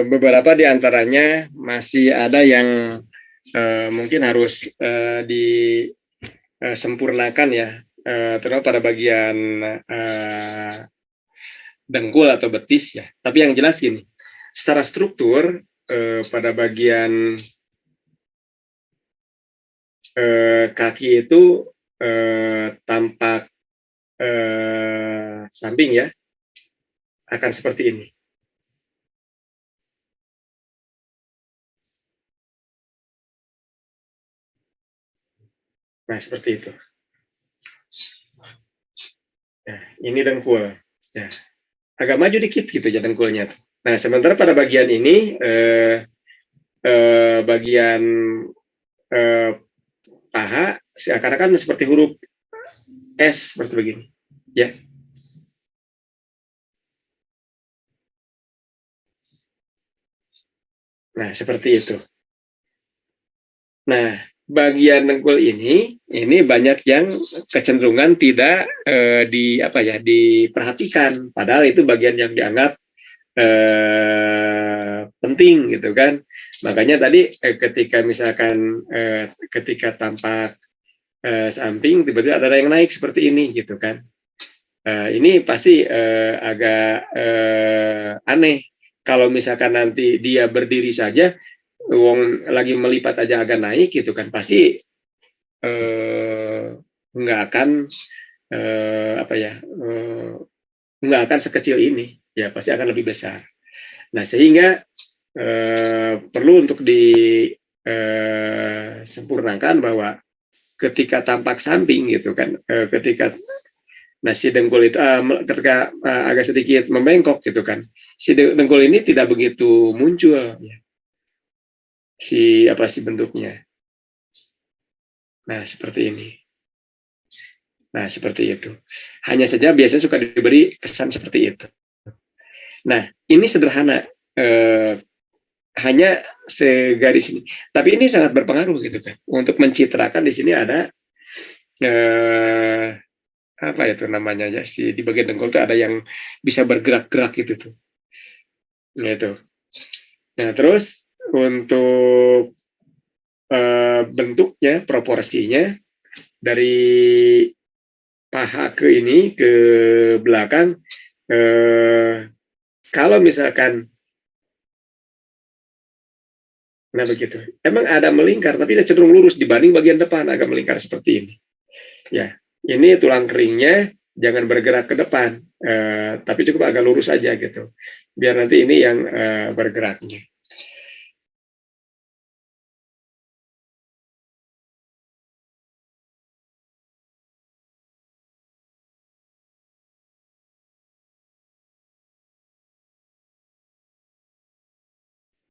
beberapa di antaranya masih ada yang mungkin harus disempurnakan ya, terutama pada bagian dengkul atau betis ya. Tapi yang jelas gini, secara struktur pada bagian kaki itu tampak samping ya, akan seperti ini. Nah, seperti itu. Nah, ini dengkul. Ya, agak maju dikit gitu ya dengkulnya. Nah, sementara pada bagian ini, bagian paha seakan-akan seperti huruf S seperti begini. ya. Nah, seperti itu. Nah, bagian dengkul ini banyak yang kecenderungan tidak diperhatikan, padahal itu bagian yang dianggap penting gitu kan. Makanya tadi ketika misalkan ketika tampak samping tiba-tiba ada yang naik seperti ini gitu kan. Ini pasti agak aneh kalau misalkan nanti dia berdiri saja, wong lagi melipat aja agak naik gitu kan, pasti nggak akan nggak akan sekecil ini, ya pasti akan lebih besar. Nah sehingga perlu untuk disempurnakan bahwa ketika tampak samping gitu kan, ketika si dengkul itu ketika agak sedikit membengkok gitu kan, si dengkul ini tidak begitu muncul ya, si bentuknya. Nah seperti ini. Nah seperti itu. Hanya saja biasanya suka diberi kesan seperti itu. Nah ini sederhana, hanya segaris ini. Tapi ini sangat berpengaruh gitu kan. Untuk mencitrakan di sini ada apa itu namanya ya, si di bagian dengkul itu ada yang bisa bergerak-gerak gitu tuh. Gitu. Nah, terus untuk bentuknya, proporsinya dari paha ke ini ke belakang, kalau misalkan nah begitu. Emang ada melingkar, tapi dia cenderung lurus dibanding bagian depan agak melingkar seperti ini. Ya, ini tulang keringnya jangan bergerak ke depan, tapi cukup agak lurus aja gitu. Biar nanti ini yang bergeraknya.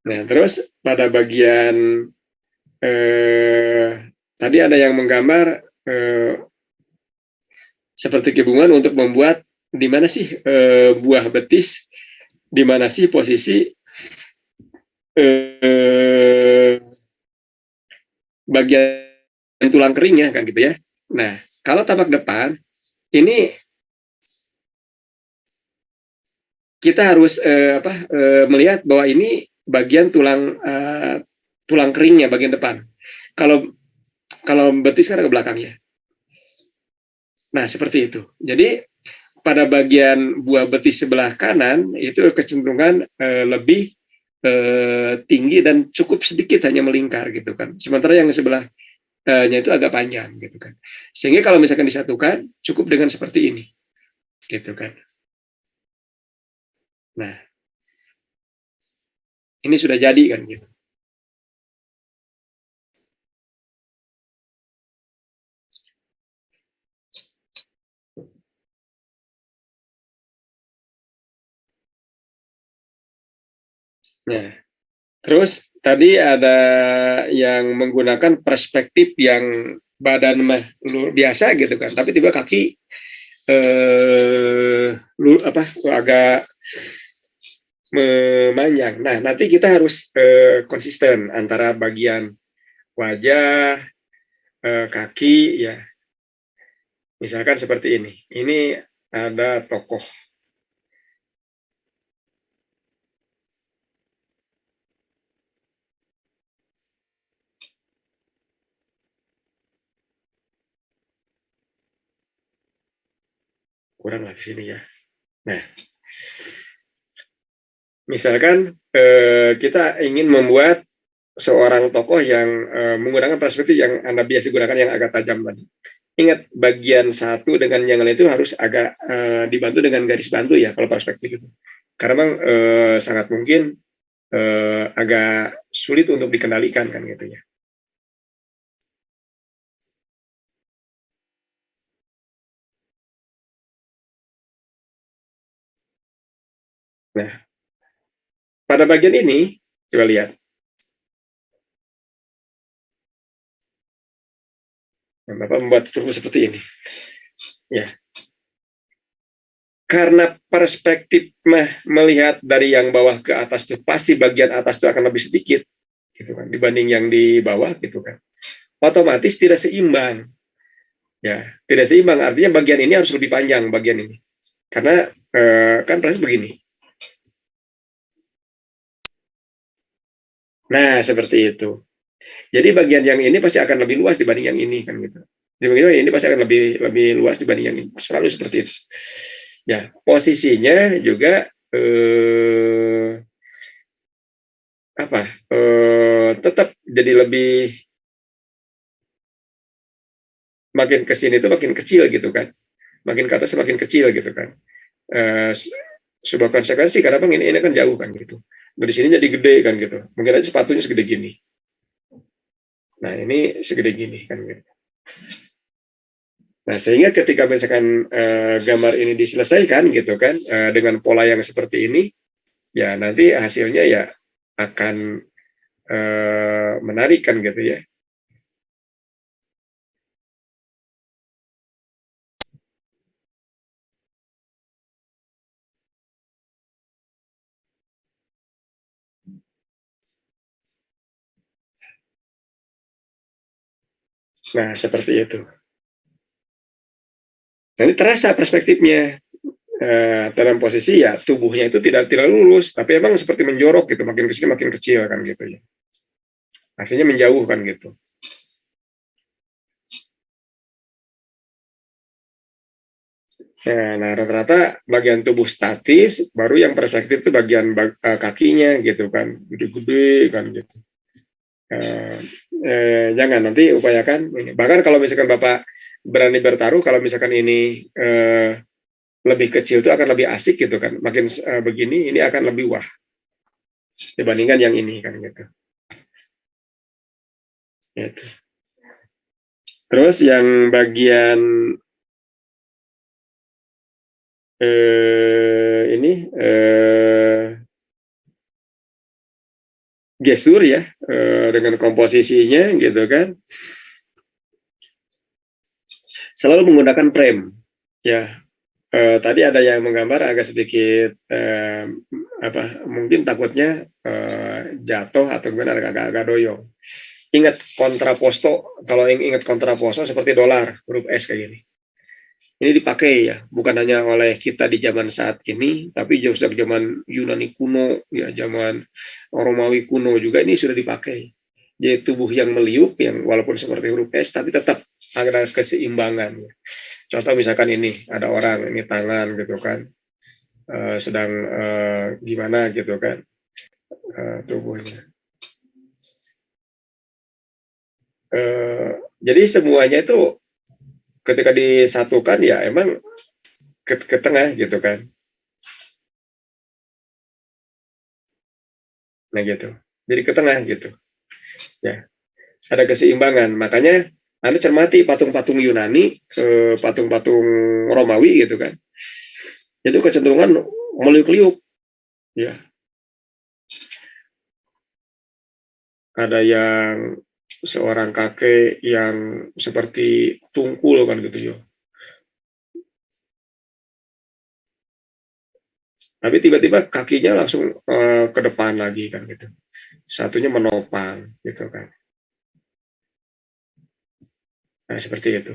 Nah, terus pada bagian tadi ada yang menggambar seperti kebungan untuk membuat di mana sih buah betis, di mana sih posisi bagian tulang keringnya kan gitu ya. Nah, kalau tapak depan ini kita harus melihat bahwa ini bagian tulang keringnya bagian depan. Kalau betis kan ke belakangnya. Nah, seperti itu. Jadi pada bagian buah betis sebelah kanan itu kecenderungan lebih tinggi dan cukup sedikit hanya melingkar gitu kan. Sementara yang sebelahnya itu agak panjang gitu kan. Sehingga kalau misalkan disatukan cukup dengan seperti ini. Gitu kan. Nah, ini sudah jadi kan gitu. Nah, terus tadi ada yang menggunakan perspektif yang badan biasa gitu kan, tapi tiba kaki agak memanjang. Nah, nanti kita harus konsisten antara bagian wajah, kaki ya. Misalkan seperti ini. Ini ada tokoh. Kurang lah di sini ya. Nah, misalkan kita ingin membuat seorang tokoh yang menggunakan perspektif yang Anda biasa gunakan yang agak tajam tadi. Ingat, bagian satu dengan yang lain itu harus agak dibantu dengan garis bantu ya kalau perspektif itu. Karena memang sangat mungkin agak sulit untuk dikendalikan kan gitu ya. Nah, pada bagian ini coba lihat. Nah, Bapak membuat struktur seperti ini. Ya. karena perspektif melihat dari yang bawah ke atas itu pasti bagian atas itu akan lebih sedikit gitu kan dibanding yang di bawah gitu kan, otomatis tidak seimbang ya, tidak seimbang artinya bagian ini harus lebih panjang bagian ini karena kan proses begini. Nah seperti itu, jadi bagian yang ini pasti akan lebih luas dibanding yang ini kan gitu, di bagian ini pasti akan lebih luas dibanding yang ini, selalu seperti itu. Ya, posisinya juga tetap jadi lebih makin ke sini itu makin kecil gitu kan, makin ke atas makin kecil gitu kan. Sebuah konsekuensi karena bang ini kan jauh kan gitu. Dari sini jadi gede kan gitu. Mungkin aja sepatunya segede gini. Nah ini segede gini kan gitu. Nah sehingga ketika misalkan gambar ini diselesaikan gitu kan dengan pola yang seperti ini, ya nanti hasilnya ya akan menarik kan gitu ya. Nah seperti itu. Nah, ini terasa perspektifnya dalam posisi ya tubuhnya itu tidak lurus, tapi emang seperti menjorok gitu, makin kecil makin kecil kan gitu ya. Artinya menjauh kan gitu. Nah rata-rata bagian tubuh statis, baru yang perspektif itu bagian kakinya gitu kan, gede-gede kan gitu. Jangan nanti upayakan ini. Bahkan kalau misalkan Bapak berani bertaruh, kalau misalkan ini lebih kecil itu akan lebih asik gitu kan, makin begini ini akan lebih wah dibandingkan yang ini kan gitu. Gitu. Terus yang bagian ini gestur ya dengan komposisinya gitu kan, selalu menggunakan frame ya. Tadi ada yang menggambar agak sedikit mungkin takutnya jatuh atau gimana, agak doyong. Ingat kontraposto, kalau ingat kontraposto seperti dolar huruf S kayak gini. Ini dipakai ya, bukan hanya oleh kita di zaman saat ini, tapi sejak zaman Yunani kuno, ya zaman Romawi kuno juga ini sudah dipakai. Jadi tubuh yang meliuk, yang walaupun seperti huruf S, tapi tetap ada keseimbangan. Contoh misalkan ini ada orang, ini tangan gitu kan, sedang gimana gitu kan tubuhnya. Jadi semuanya itu ketika disatukan ya emang ke tengah gitu kan. Nah gitu. Jadi ke tengah gitu. Ya. Ada keseimbangan. Makanya Anda cermati patung-patung Yunani, patung-patung Romawi gitu kan. Itu kecenderungan meliuk-liuk. Ya. Ada yang seorang kakek yang seperti tungkul kan gitu ya. Tapi tiba-tiba kakinya langsung ke depan lagi kan gitu. Satunya menopang gitu kan. Nah seperti itu.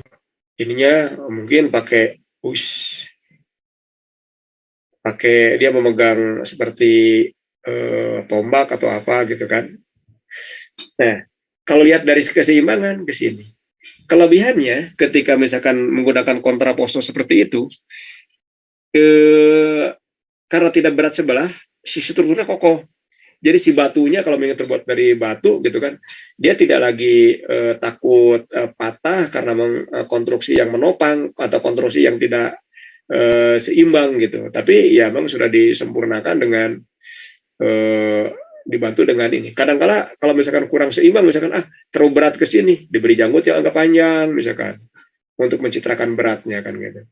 Ininya mungkin pakai pakai dia memegang seperti tombak atau apa gitu kan. Nah kalau lihat dari keseimbangan ke sini, kelebihannya ketika misalkan menggunakan kontraposo seperti itu, karena tidak berat sebelah, si strukturnya kokoh. Jadi si batunya kalau memang terbuat dari batu gitu kan, dia tidak lagi takut patah karena konstruksi yang menopang atau konstruksi yang tidak seimbang gitu. Tapi ya memang sudah disempurnakan dengan dibantu dengan ini. Kadang-kala kalau misalkan kurang seimbang, misalkan terlalu berat ke sini, diberi janggut yang agak panjang misalkan untuk mencitrakan beratnya kan gitu.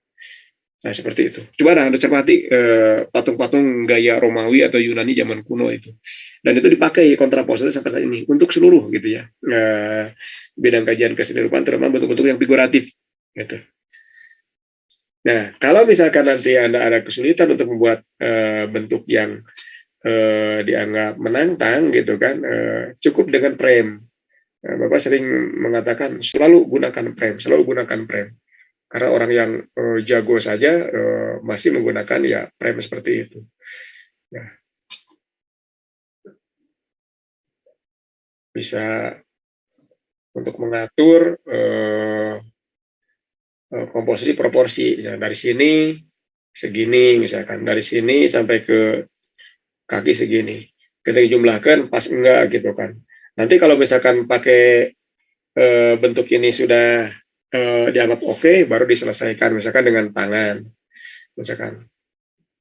Nah seperti itu. Coba Anda cermati patung-patung gaya Romawi atau Yunani zaman kuno itu. Dan itu dipakai kontraposo sampai saat ini untuk seluruh gitu ya. Bidang kajian kesenian rupa terutama bentuk-bentuk yang figuratif gitu. Nah, kalau misalkan nanti Anda ada kesulitan untuk membuat bentuk yang dianggap menantang gitu kan, cukup dengan frame. Bapak sering mengatakan selalu gunakan frame, selalu gunakan frame. Karena orang yang jago saja masih menggunakan ya frame seperti itu. Ya. Bisa untuk mengatur komposisi proporsi. Ya, dari sini segini misalkan, dari sini sampai ke kaki segini. Ketika jumlahkan pas enggak gitu kan. Nanti kalau misalkan pakai bentuk ini sudah dianggap oke, baru diselesaikan misalkan dengan tangan. Misalkan.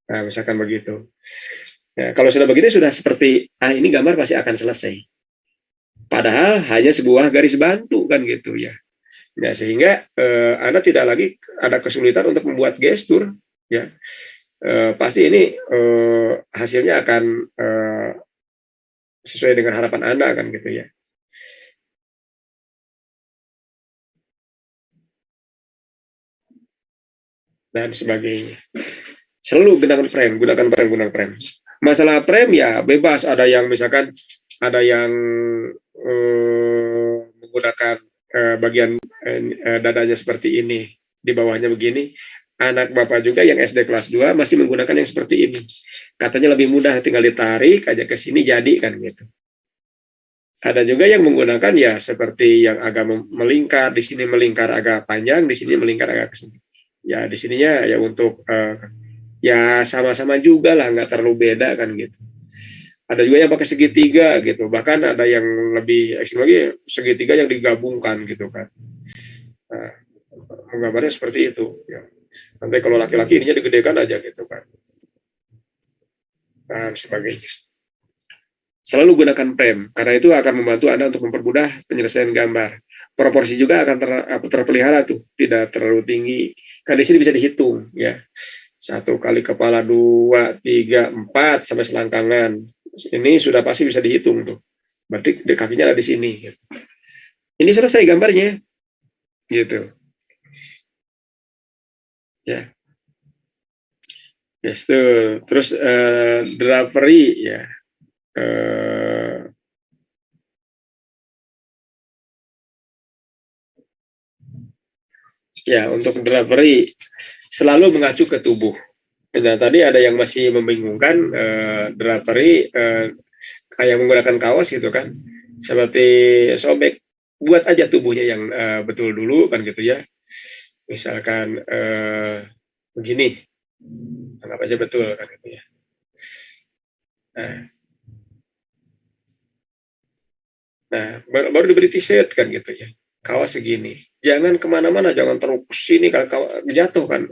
Nah, misalkan begitu. Ya, kalau sudah begini sudah seperti ini gambar pasti akan selesai. Padahal hanya sebuah garis bantu kan gitu ya. Ya sehingga Anda tidak lagi ada kesulitan untuk membuat gestur ya. Pasti ini hasilnya akan sesuai dengan harapan Anda kan gitu ya. Dan sebagainya. Selalu gunakan frame, gunakan frame, gunakan frame. Masalah frame ya bebas, ada yang misalkan ada yang menggunakan bagian dadanya seperti ini, di bawahnya begini. Anak Bapak juga yang SD kelas 2 masih menggunakan yang seperti ini. Katanya lebih mudah, tinggal ditarik aja ke sini jadi kan gitu. Ada juga yang menggunakan ya seperti yang agak melingkar, di sini melingkar agak panjang, di sini melingkar agak kesempit. Ya di sininya ya untuk ya sama-sama juga lah, nggak terlalu beda kan gitu. Ada juga yang pakai segitiga gitu, bahkan ada yang lebih ekstrim lagi segitiga yang digabungkan gitu kan. Nah, gambarnya seperti itu. Ya. Nanti kalau laki-laki ininya digedekan aja gitu kan. Dan sebagainya. Selalu gunakan frame, karena itu akan membantu Anda untuk mempermudah penyelesaian gambar. Proporsi juga akan terpelihara tuh, tidak terlalu tinggi. Karena di sini bisa dihitung ya. 1 kali kepala, 2, 3, 4 sampai selangkangan. Ini sudah pasti bisa dihitung tuh. Berarti kakinya ada di sini. Ini selesai gambarnya, gitu. Ya. Yes, tuh. Terus drapery ya. Ya, untuk drapery selalu mengacu ke tubuh. Nah, tadi ada yang masih membingungkan drapery kayak menggunakan kaos gitu kan, seperti sobek, buat aja tubuhnya yang betul dulu kan gitu ya. Misalkan begini, anggap aja betul kan gitu ya. Nah, baru diberi t-shirt kan gitu ya, kaos segini. Jangan kemana-mana, jangan terus sini kalau jatuh kan.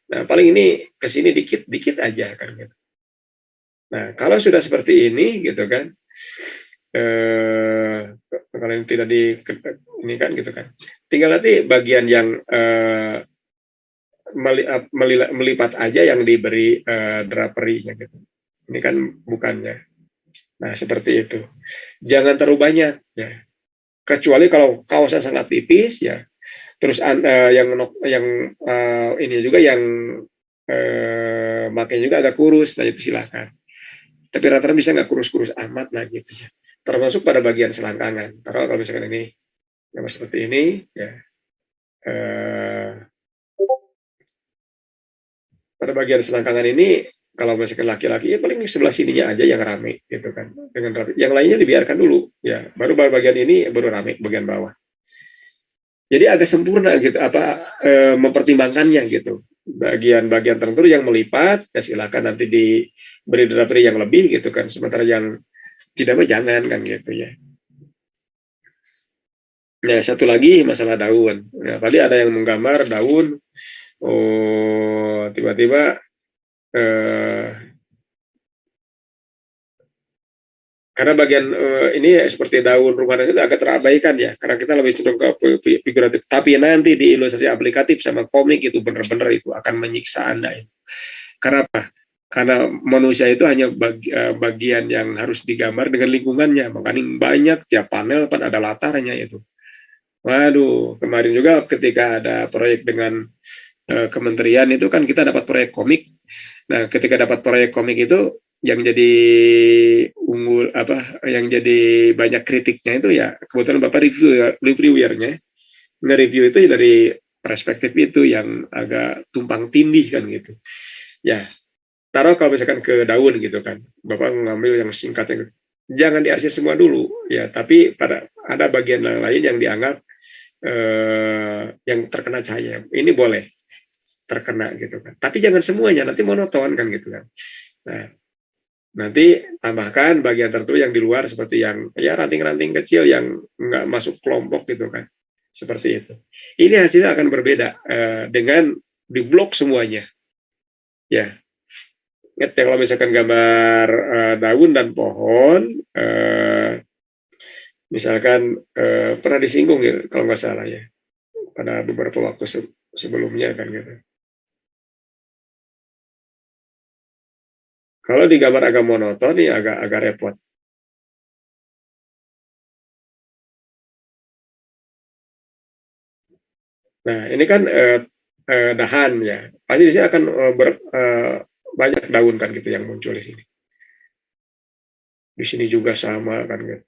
Nah, paling ini ke sini dikit-dikit aja kan gitu. Nah, kalau sudah seperti ini gitu kan, kalau yang tidak ini kan gitu kan, tinggal nanti bagian yang melipat aja yang diberi drapery-nya gitu. Ini kan bukannya. Nah, seperti itu. Jangan terlalu banyak ya. Kecuali kalau kaosnya sangat tipis ya. Terus yang ini juga yang makanya juga agak kurus, nah itu silakan. Tapi rata-rata bisa nggak kurus-kurus amat lah gitu ya. Termasuk pada bagian selangkangan. Taruh kalau misalkan ini yang seperti ini ya. Pada bagian selangkangan ini kalau misalkan laki-laki ya paling sebelah sininya aja yang rame gitu kan, dengan rapi. Yang lainnya dibiarkan dulu ya, baru bagian ini baru rame bagian bawah. Jadi agak sempurna gitu mempertimbangkannya gitu. Bagian-bagian tertentu yang melipat ya silakan nanti diberi drapery yang lebih gitu kan, sementara yang tidak mau jangan kan gitu ya. Nah, satu lagi masalah daun. Ya, tadi ada yang menggambar daun, tiba-tiba karena bagian ini ya, seperti daun rumahan itu agak terabaikan ya, karena kita lebih cenderung ke figuratif. Tapi nanti di ilustrasi aplikatif sama komik itu benar-benar itu akan menyiksa Anda. Karena apa? Karena manusia itu hanya bagian yang harus digambar dengan lingkungannya. Makanya banyak tiap panel kan ada latarnya itu. Waduh, kemarin juga ketika ada proyek dengan kementerian itu kan kita dapat proyek komik. Nah, ketika dapat proyek komik itu yang jadi unggul yang jadi banyak kritiknya itu ya kebetulan Bapak reviewernya nge-review itu dari perspektif itu yang agak tumpang tindih kan gitu. Ya, taruh kalau misalkan ke daun gitu kan. Bapak ngambil yang singkatnya gitu. Jangan diarsir semua dulu ya, tapi ada bagian lain yang dianggap yang terkena cahaya. Ini boleh terkena gitu kan. Tapi jangan semuanya, nanti monoton kan gitu kan. Nah, nanti tambahkan bagian tertentu yang di luar seperti yang ya ranting-ranting kecil yang nggak masuk kelompok gitu kan, seperti itu. Ini hasilnya akan berbeda dengan di blok semuanya. Ya, kalau misalkan gambar daun dan pohon, misalkan pernah disinggung ya kalau nggak salah ya pada beberapa waktu sebelumnya kan gitu. Kalau digambar agak monoton ya agak repot. Nah, ini kan dahan ya. Pasti di sini akan banyak daun kan gitu yang muncul di sini. Di sini juga sama kan gitu.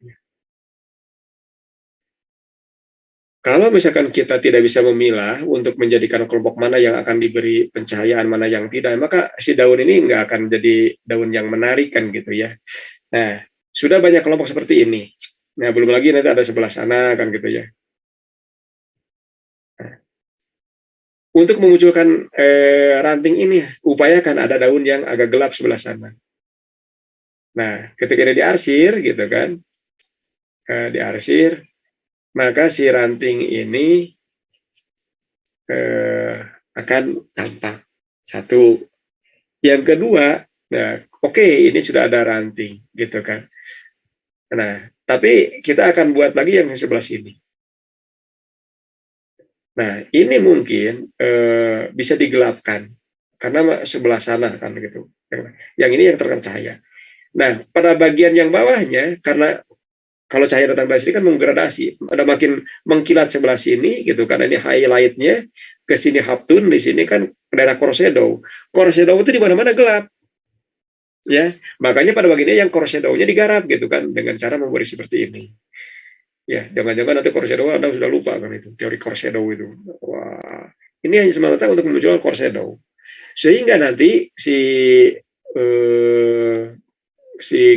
Kalau misalkan kita tidak bisa memilah untuk menjadikan kelompok mana yang akan diberi pencahayaan, mana yang tidak, maka si daun ini nggak akan jadi daun yang menarik kan gitu ya. Nah, sudah banyak kelompok seperti ini. Nah, belum lagi nanti ada sebelah sana kan gitu ya. Nah, untuk memunculkan ranting ini, upayakan ada daun yang agak gelap sebelah sana. Nah, ketika dia diarsir gitu kan, diarsir, maka si ranting ini akan tampak. Satu. Yang kedua, nah, oke, ini sudah ada ranting gitu kan. Nah, tapi kita akan buat lagi yang sebelah sini. Nah, ini mungkin bisa digelapkan karena sebelah sana kan gitu. Yang ini yang terkena cahaya. Nah, pada bagian yang bawahnya karena kalau cahaya datang dari sini kan menggradasi, ada makin mengkilat sebelah sini gitu karena ini highlightnya ke sini haptun, di sini kan daerah core shadow. Core shadow itu di mana-mana gelap, ya. Makanya pada bagian ini yang core shadow-nya digarap gitu kan dengan cara memberi seperti ini. Ya, jangan-jangan nanti core shadow Anda sudah lupa kan itu teori core shadow itu. Wah, ini hanya semata untuk memunculkan core shadow. Sehingga nanti si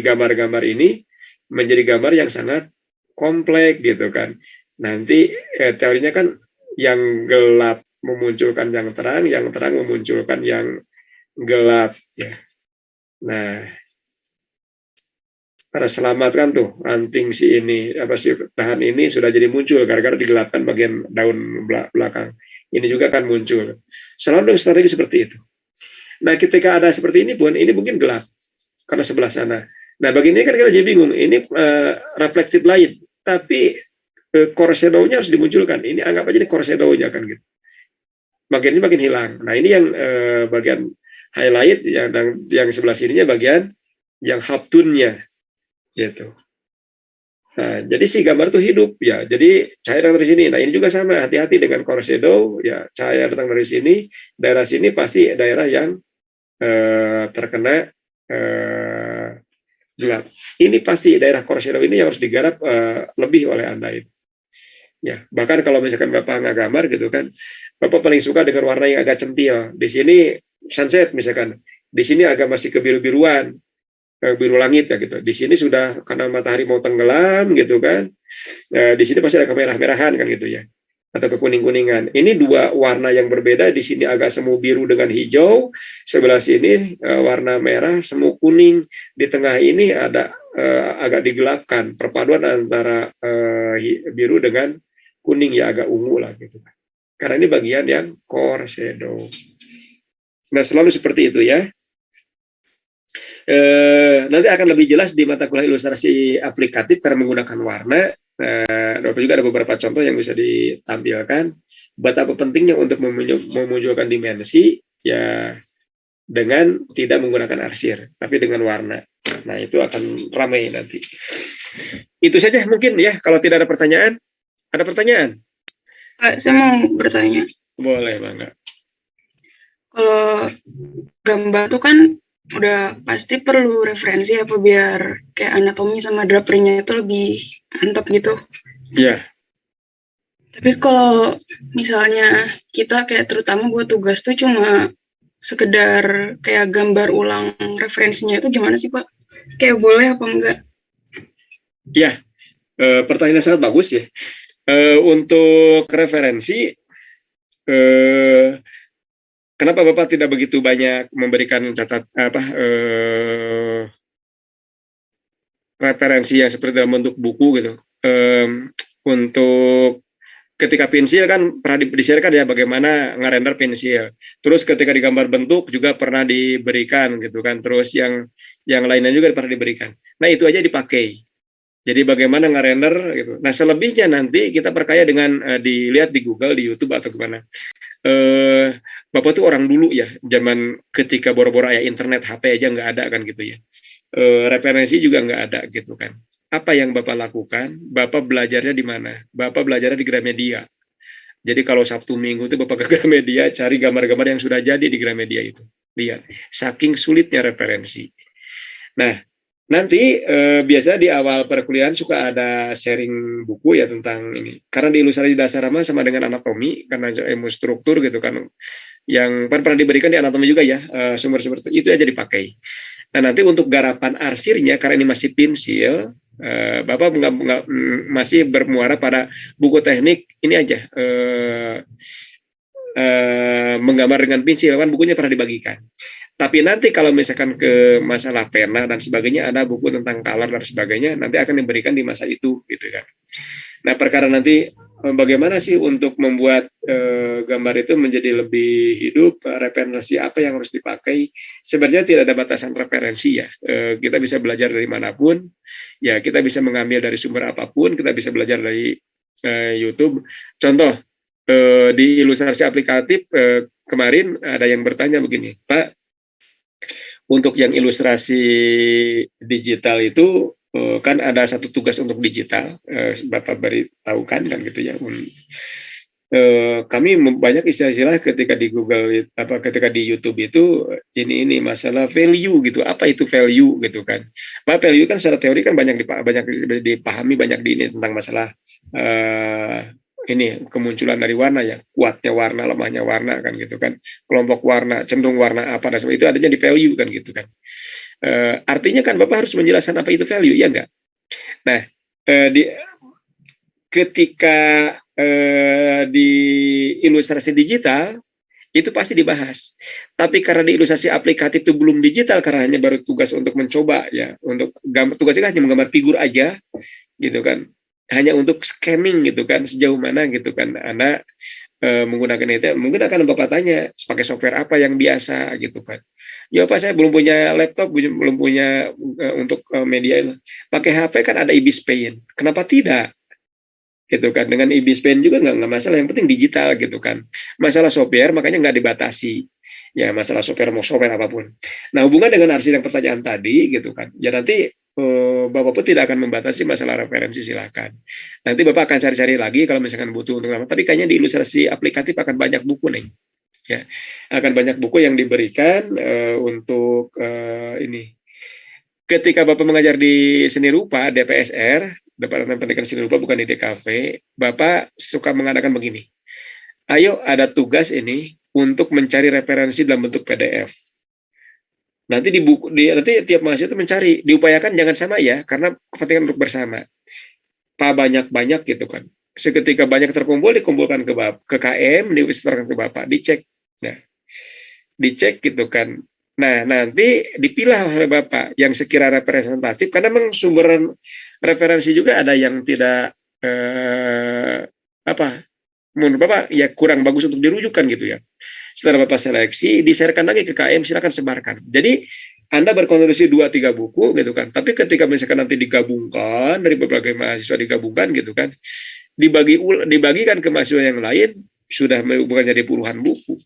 gambar-gambar ini menjadi gambar yang sangat kompleks gitu kan. Nanti teorinya kan yang gelap memunculkan yang terang memunculkan yang gelap ya. Nah, para selamatkan tuh ranting si ini si tahan ini sudah jadi muncul gara-gara digelapkan bagian daun belakang. Ini juga akan muncul. Selalu dengan strategi seperti itu. Nah, ketika ada seperti ini pun ini mungkin gelap karena sebelah sana. Nah, bagian ini kan kita jadi bingung. Ini reflected light, tapi core shadow-nya harus dimunculkan. Ini anggap aja ini core shadow-nya kan gitu. Makin ini makin hilang. Nah, ini yang bagian highlight yang sebelah sininya bagian yang haptun-nya gitu. Nah, jadi si gambar itu hidup ya. Jadi cahaya datang dari sini. Nah, ini juga sama. Hati-hati dengan core shadow ya. Cahaya datang dari sini, daerah sini pasti daerah yang terkena gelap. Ini pasti daerah core shadow ini yang harus digarap lebih oleh Anda itu. Ya, bahkan kalau misalkan Bapak nggak gambar gitu kan, Bapak paling suka dengan warna yang agak centil. Di sini sunset misalkan, di sini agak masih kebiru-biruan, biru langit ya gitu. Di sini sudah karena matahari mau tenggelam gitu kan. Di sini pasti ada kemerah-merahan kan gitu ya. Atau kekuning-kuningan. Ini dua warna yang berbeda. Di sini agak semu biru dengan hijau, sebelah sini warna merah semu kuning. Di tengah ini ada agak digelapkan, perpaduan antara biru dengan kuning ya, agak ungu lah gitu. Karena ini bagian yang core shadow. Nah, selalu seperti itu ya. Nanti akan lebih jelas di mata kuliah ilustrasi aplikatif karena menggunakan warna. Juga ada beberapa contoh yang bisa ditampilkan. Betapa pentingnya untuk memunculkan dimensi ya dengan tidak menggunakan arsir, tapi dengan warna. Nah, itu akan ramai nanti. Itu saja mungkin ya. Kalau tidak ada pertanyaan, ada pertanyaan? Pak, saya mau bertanya. Boleh, Bangga. Kalau gambar tuh kan udah pasti perlu referensi apa biar kayak anatomi sama drapernya itu lebih mantap gitu. Iya. Tapi kalau misalnya kita kayak terutama buat tugas tuh cuma sekedar kayak gambar ulang referensinya itu gimana sih Pak? Kayak boleh apa enggak? Ya, pertanyaan sangat bagus ya. Untuk referensi, kenapa Bapak tidak begitu banyak memberikan referensi yang seperti dalam bentuk buku gitu? Untuk ketika pensil kan pernah di-share-kan ya bagaimana ngerender pensil. Terus ketika di gambar bentuk juga pernah diberikan gitu kan. Terus yang lainnya juga pernah diberikan. Nah itu aja dipakai. Jadi bagaimana ngerender gitu. Nah selebihnya nanti kita perkaya dengan dilihat di Google, di YouTube atau gimana. Bapak tuh orang dulu ya, zaman ketika boro-boro ya internet, HP aja nggak ada kan gitu ya. Referensi juga nggak ada gitu kan. Apa yang Bapak lakukan? Bapak belajarnya di mana? Bapak belajarnya di Gramedia. Jadi kalau Sabtu Minggu itu Bapak ke Gramedia, cari gambar-gambar yang sudah jadi di Gramedia itu. Lihat, saking sulitnya referensi. Nah, nanti biasanya di awal perkuliahan suka ada sharing buku ya tentang ini. Karena di ilustrasi dasar sama dengan anatomi, karena ilmu struktur gitu kan. Yang pernah diberikan di anatomi juga ya, sumber-sumber itu aja dipakai. Nah, nanti untuk garapan arsirnya, karena ini masih pensil, Bapak masih bermuara pada buku teknik ini aja, menggambar dengan pensil, kan bukunya pernah dibagikan. Tapi nanti kalau misalkan ke masalah pena dan sebagainya, ada buku tentang color dan sebagainya, nanti akan diberikan di masa itu, gitu kan. Nah, perkara nanti bagaimana sih untuk membuat gambar itu menjadi lebih hidup, referensi apa yang harus dipakai, sebenarnya tidak ada batasan referensi ya. Kita bisa belajar dari manapun, ya kita bisa mengambil dari sumber apapun, kita bisa belajar dari YouTube. Contoh, di ilustrasi aplikatif kemarin ada yang bertanya begini, Pak, untuk yang ilustrasi digital itu kan ada satu tugas untuk digital, Bapak beritahukan kan gitu ya. Kami banyak istilah-istilah ketika di Google ketika di YouTube itu ini masalah value gitu. Apa itu value gitu kan? Pak, value kan secara teori kan banyak dipahami, banyak di ini tentang masalah ini kemunculan dari warna ya, kuatnya warna, lemahnya warna kan gitu kan, kelompok warna, cenderung warna apa dan sebagainya, itu adanya di value kan gitu kan. Artinya kan Bapak harus menjelaskan apa itu value, ya enggak? Nah, ketika di ilustrasi digital itu pasti dibahas. Tapi karena di ilustrasi aplikatif itu belum digital, karena hanya baru tugas untuk mencoba ya, untuk gambar, tugasnya hanya menggambar figur aja gitu kan, hanya untuk scanning gitu kan, sejauh mana gitu kan Anda menggunakan itu. Mungkin akan Bapak tanya pakai software apa yang biasa gitu kan. Ya Pak, saya belum punya laptop, belum punya untuk media. Pakai HP kan ada Ibis Paint. Kenapa tidak? Gitu kan, dengan Ibis Paint juga nggak masalah, yang penting digital gitu kan. Masalah software makanya nggak dibatasi. Ya masalah software, mau software apapun. Nah, hubungan dengan arsir yang pertanyaan tadi gitu kan. Ya nanti Bapak pun tidak akan membatasi masalah referensi, silakan. Nanti Bapak akan cari-cari lagi kalau misalkan butuh untuk apa. Tapi kayaknya di ilustrasi aplikatif akan banyak buku nih. Ya, akan banyak buku yang diberikan untuk ini. Ketika Bapak mengajar di seni rupa, DPSR, Departemen Pendidikan Seni Rupa, bukan di DKV, Bapak suka mengadakan begini. Ayo ada tugas ini untuk mencari referensi dalam bentuk PDF. Nanti nanti tiap mahasiswa itu mencari, diupayakan jangan sama ya, karena kepentingan untuk bersama. Pak banyak-banyak gitu kan. Seketika banyak terkumpul, dikumpulkan ke KM, disetorkan ke Bapak, dicek. Nah, dicek gitu kan. Nah, nanti dipilah oleh Bapak yang sekiranya representatif, karena memang sumber referensi juga ada yang tidak menurut Bapak ya kurang bagus untuk dirujukan gitu ya. Setelah Bapak seleksi, di-sharekan lagi ke KM, silakan sebarkan. Jadi Anda berkontribusi 2-3 buku gitu kan. Tapi ketika misalkan nanti digabungkan dari berbagai mahasiswa, digabungkan gitu kan, dibagikan ke mahasiswa yang lain, sudah bukan jadi puluhan buku.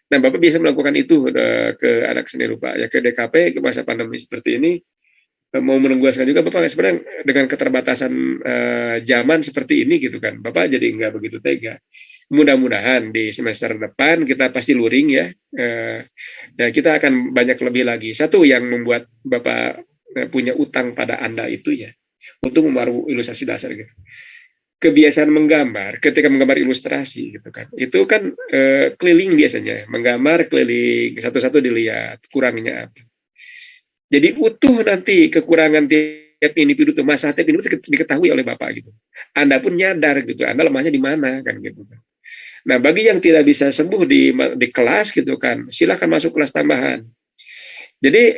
Nah, Bapak bisa melakukan itu ke anak seni rupa ya, ke DKP, ke masa pandemi seperti ini. Mau menegaskan juga Bapak sebenarnya dengan keterbatasan zaman seperti ini gitu kan, Bapak jadi nggak begitu tega. mudah-mudahan di semester depan kita pasti luring ya. Dan kita akan banyak lebih lagi. Satu yang membuat Bapak punya utang pada Anda itu ya, untuk membaru ilustrasi dasar gitu. Kebiasaan menggambar, ketika menggambar ilustrasi gitu kan, itu kan keliling biasanya, menggambar keliling, satu-satu dilihat kurangnya apa. Jadi utuh nanti kekurangan tiap individu itu, masalah tiap individu diketahui oleh Bapak gitu. Anda pun nyadar gitu, Anda lemahnya di mana kan gitu. Nah, bagi yang tidak bisa sembuh di kelas gitu kan, silakan masuk kelas tambahan. Jadi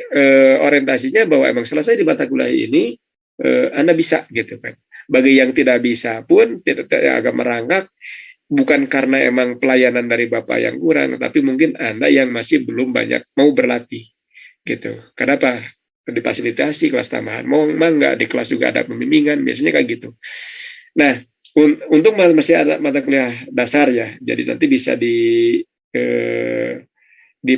orientasinya bahwa emang selesai di mata kuliah ini Anda bisa gitu kan. Bagi yang tidak bisa pun tidak agak merangkak, bukan karena emang pelayanan dari Bapak yang kurang, tapi mungkin Anda yang masih belum banyak mau berlatih gitu. Kenapa? Difasilitasi kelas tambahan. Mau enggak di kelas juga ada pembimbingan, biasanya kayak gitu. Nah, untuk masih ada mata kuliah dasar ya, jadi nanti bisa di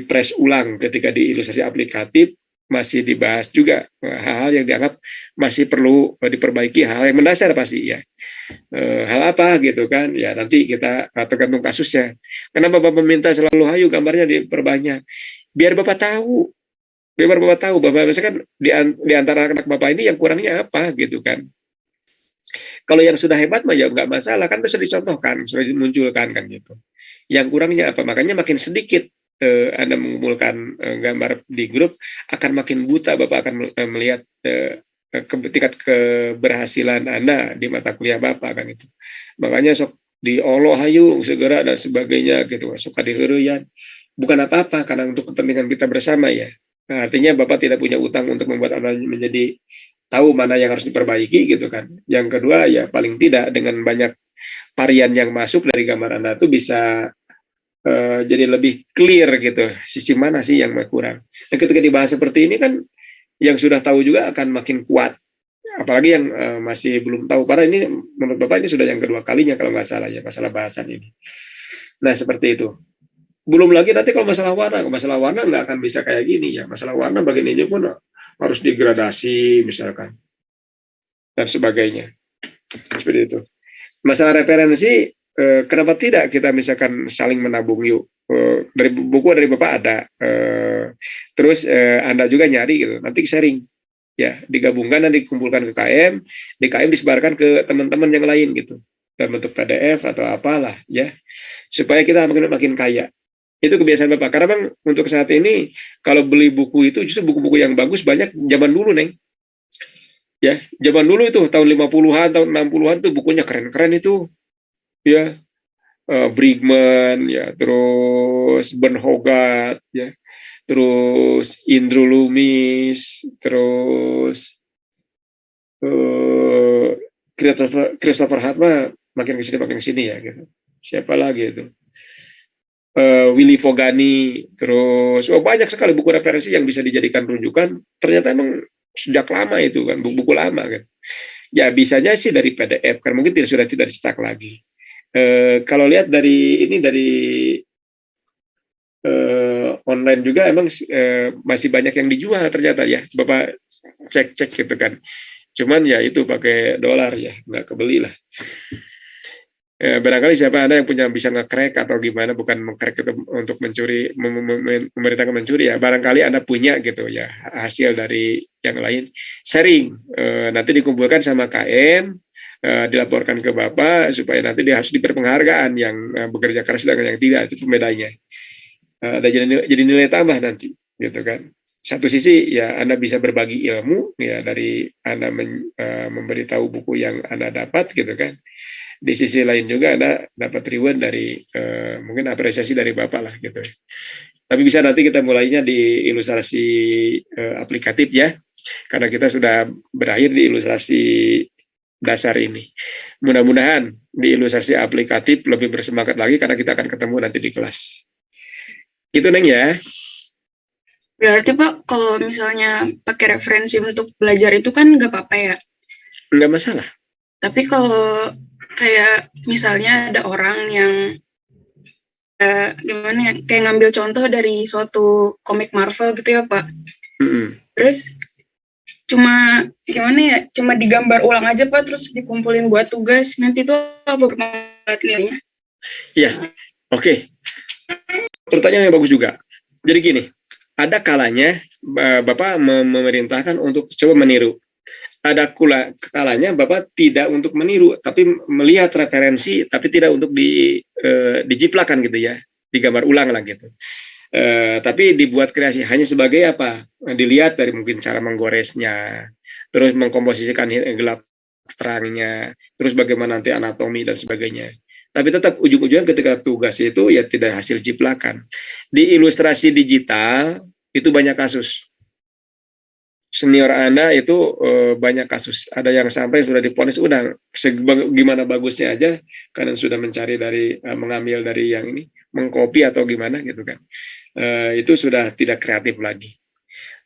press ulang ketika di ilustrasi aplikatif masih dibahas juga hal-hal yang dianggap masih perlu diperbaiki, hal yang mendasar pasti ya. Hal apa gitu kan? Ya nanti kita tergantung kasusnya. Kenapa Bapak meminta selalu hayu gambarnya diperbanyak? Biar Bapak tahu. Biar Bapak tahu bahwa misalkan di antara anak Bapak ini yang kurangnya apa gitu kan. Kalau yang sudah hebat mah ya nggak masalah kan, sudah dicontohkan, sudah dimunculkan kan gitu. Yang kurangnya apa? Makanya makin sedikit Anda mengumpulkan gambar di grup, akan makin buta Bapak akan melihat tingkat keberhasilan Anda di mata kuliah Bapak kan itu. Makanya sok diolo hayu segera dan sebagainya gitu, suka diheureyan. Bukan apa-apa karena untuk kepentingan kita bersama ya. Nah, artinya Bapak tidak punya utang untuk membuat Anda menjadi tahu mana yang harus diperbaiki gitu kan. Yang kedua ya paling tidak dengan banyak varian yang masuk dari gambar Anda itu bisa jadi lebih clear gitu, sisi mana sih yang kurang. Dan ketika dibahas seperti ini kan, yang sudah tahu juga akan makin kuat. Apalagi yang masih belum tahu. Karena ini menurut Bapak ini sudah yang kedua kalinya kalau nggak salah ya, masalah bahasan ini. Nah seperti itu. Belum lagi nanti kalau masalah warna nggak akan bisa kayak gini ya. Masalah warna bagian ini pun harus digradasi misalkan. Dan sebagainya. Seperti itu. Masalah referensi, kenapa tidak kita misalkan saling menabung yuk. Dari buku dari Bapak ada, terus Anda juga nyari gitu, nanti sharing ya, digabungkan dan dikumpulkan ke KM, di KM disebarkan ke teman-teman yang lain gitu dalam bentuk PDF atau apalah ya, supaya kita makin kaya. Itu kebiasaan Bapak, karena Bang untuk saat ini kalau beli buku itu justru buku-buku yang bagus banyak zaman dulu Neng ya, zaman dulu itu tahun 50-an tahun 60-an tuh bukunya keren-keren itu ya, Brigman ya, terus Ben Hogat ya, terus Indro Lumis, terus Christopher Hatma makin kesini ya gitu. Siapa lagi itu? Willy Fogani, terus banyak sekali buku referensi yang bisa dijadikan rujukan. Ternyata emang sejak lama itu kan, buku-buku lama kan. Ya bisanya sih dari PDF kan, mungkin sudah tidak dicetak lagi. Kalau lihat dari ini dari online juga emang masih banyak yang dijual ternyata ya, Bapak cek gitu kan. Cuman ya itu pakai dolar ya, nggak kebeli lah. Barangkali siapa Anda yang bisa nge-crack atau gimana, bukan meng-crack itu untuk mencuri, memerintahkan mencuri ya, barangkali Anda punya gitu ya hasil dari yang lain, sharing, nanti dikumpulkan sama KM, dilaporkan ke Bapak supaya nanti dia harus diberi penghargaan yang bekerja keras dengan yang tidak, itu pembedanya. Dan jadi nilai tambah nanti gitu kan. Satu sisi ya Anda bisa berbagi ilmu ya, dari Anda memberitahu buku yang Anda dapat gitu kan. Di sisi lain juga Anda dapat reward dari mungkin apresiasi dari Bapak lah gitu. Tapi bisa nanti kita mulainya di ilustrasi aplikatif ya, karena kita sudah berakhir di ilustrasi dasar ini. Mudah-mudahan di ilustrasi aplikatif lebih bersemangat lagi karena kita akan ketemu nanti di kelas. Gitu Neng ya. Berarti Pak, kalau misalnya pakai referensi untuk belajar itu kan nggak apa-apa ya? Nggak masalah. Tapi kalau kayak misalnya ada orang yang gimana ya, kayak ngambil contoh dari suatu komik Marvel gitu ya Pak. Terus cuma gimana ya, cuma digambar ulang aja Pak, terus dikumpulin buat tugas, nanti itu apa nilainya? Iya, oke. Pertanyaan yang bagus juga. Jadi gini, ada kalanya Bapak memerintahkan untuk coba meniru. Ada kalanya Bapak tidak untuk meniru, tapi melihat referensi, tapi tidak untuk dijiplakan gitu ya, digambar ulang lah gitu. Tapi dibuat kreasi hanya sebagai apa? Dilihat dari mungkin cara menggoresnya, terus mengkomposisikan gelap terangnya, terus bagaimana nanti anatomi dan sebagainya. Tapi tetap ujung-ujungnya ketika tugas itu ya tidak hasil jiplakan. Di ilustrasi digital itu banyak kasus. Senior Anda itu banyak kasus. Ada yang sampai sudah diponis udah gimana bagusnya aja karena sudah mencari dari mengambil dari yang ini, mengcopy atau gimana gitu kan. Itu sudah tidak kreatif lagi.